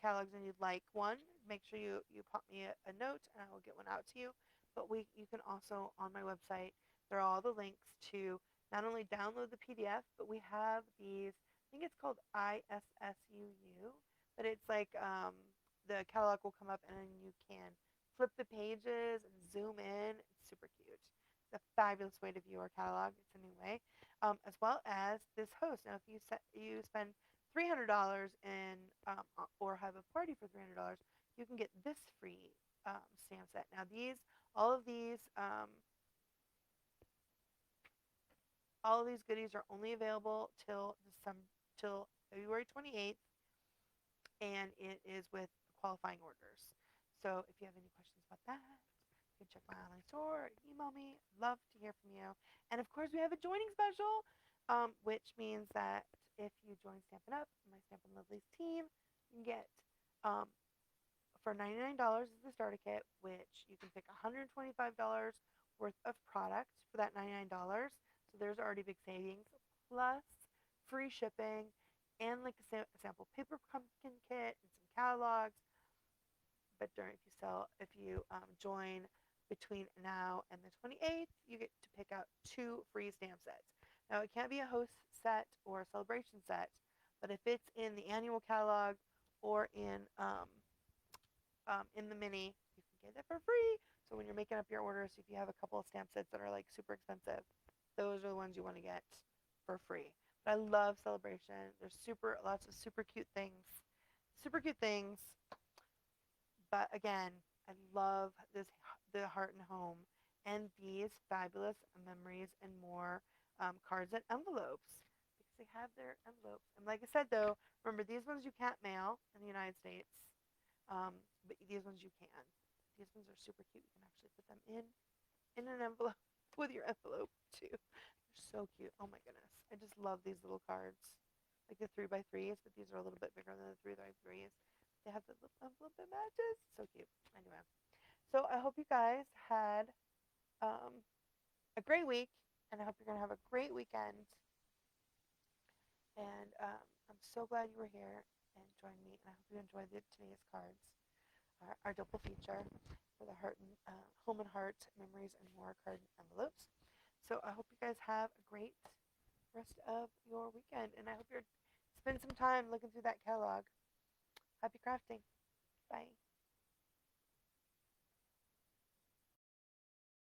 catalogs and you'd like one, make sure you pop me a note and I will get one out to you. But you can also, on my website, there are all the links to not only download the PDF, but we have these, I think it's called ISSUU, but it's like the catalog will come up and then you can flip the pages and zoom in. It's super cute. It's a fabulous way to view our catalog. It's a new way, as well as this host. Now, if you spend $300 in or have a party for $300, you can get this free stamp set. Now, all of these all of these goodies are only available till February 28th, and it is with qualifying orders. So if you have any questions about that, you can check my online store, or email me. Love to hear from you. And of course, we have a joining special, which means that if you join Stampin' Up, my Stampin' Lovely's team, you can get for $99 is the starter kit, which you can pick $125 worth of product for that $99. So there's already big savings, plus free shipping and like a sample paper pumpkin kit and some catalogs. But if you join between now and the 28th, you get to pick out 2 free stamp sets. Now it can't be a host set or a celebration set, but if it's in the annual catalog or in the mini, you can get it for free. So when you're making up your orders, if you have a couple of stamp sets that are like super expensive, those are the ones you want to get for free. But I love Sale-A-Bration. There's lots of super cute things. Super cute things. But again, I love the Heart and Home and these fabulous memories and more cards and envelopes, because they have their envelopes. And like I said, though, remember, these ones you can't mail in the United States, but these ones you can. These ones are super cute. You can actually put them in an envelope with your envelope too. They're so cute. Oh my goodness. I just love these little cards. Like the 3x3s, but these are a little bit bigger than the 3x3s. They have the little envelope that matches. So cute. Anyway. So I hope you guys had a great week, and I hope you're going to have a great weekend. And I'm so glad you were here and joined me, and I hope you enjoyed today's cards, our double feature for the Heart and Home and Heart Memories and More card envelopes. So I hope you guys have a great rest of your weekend, and I hope you spend some time looking through that catalog. Happy crafting. Bye.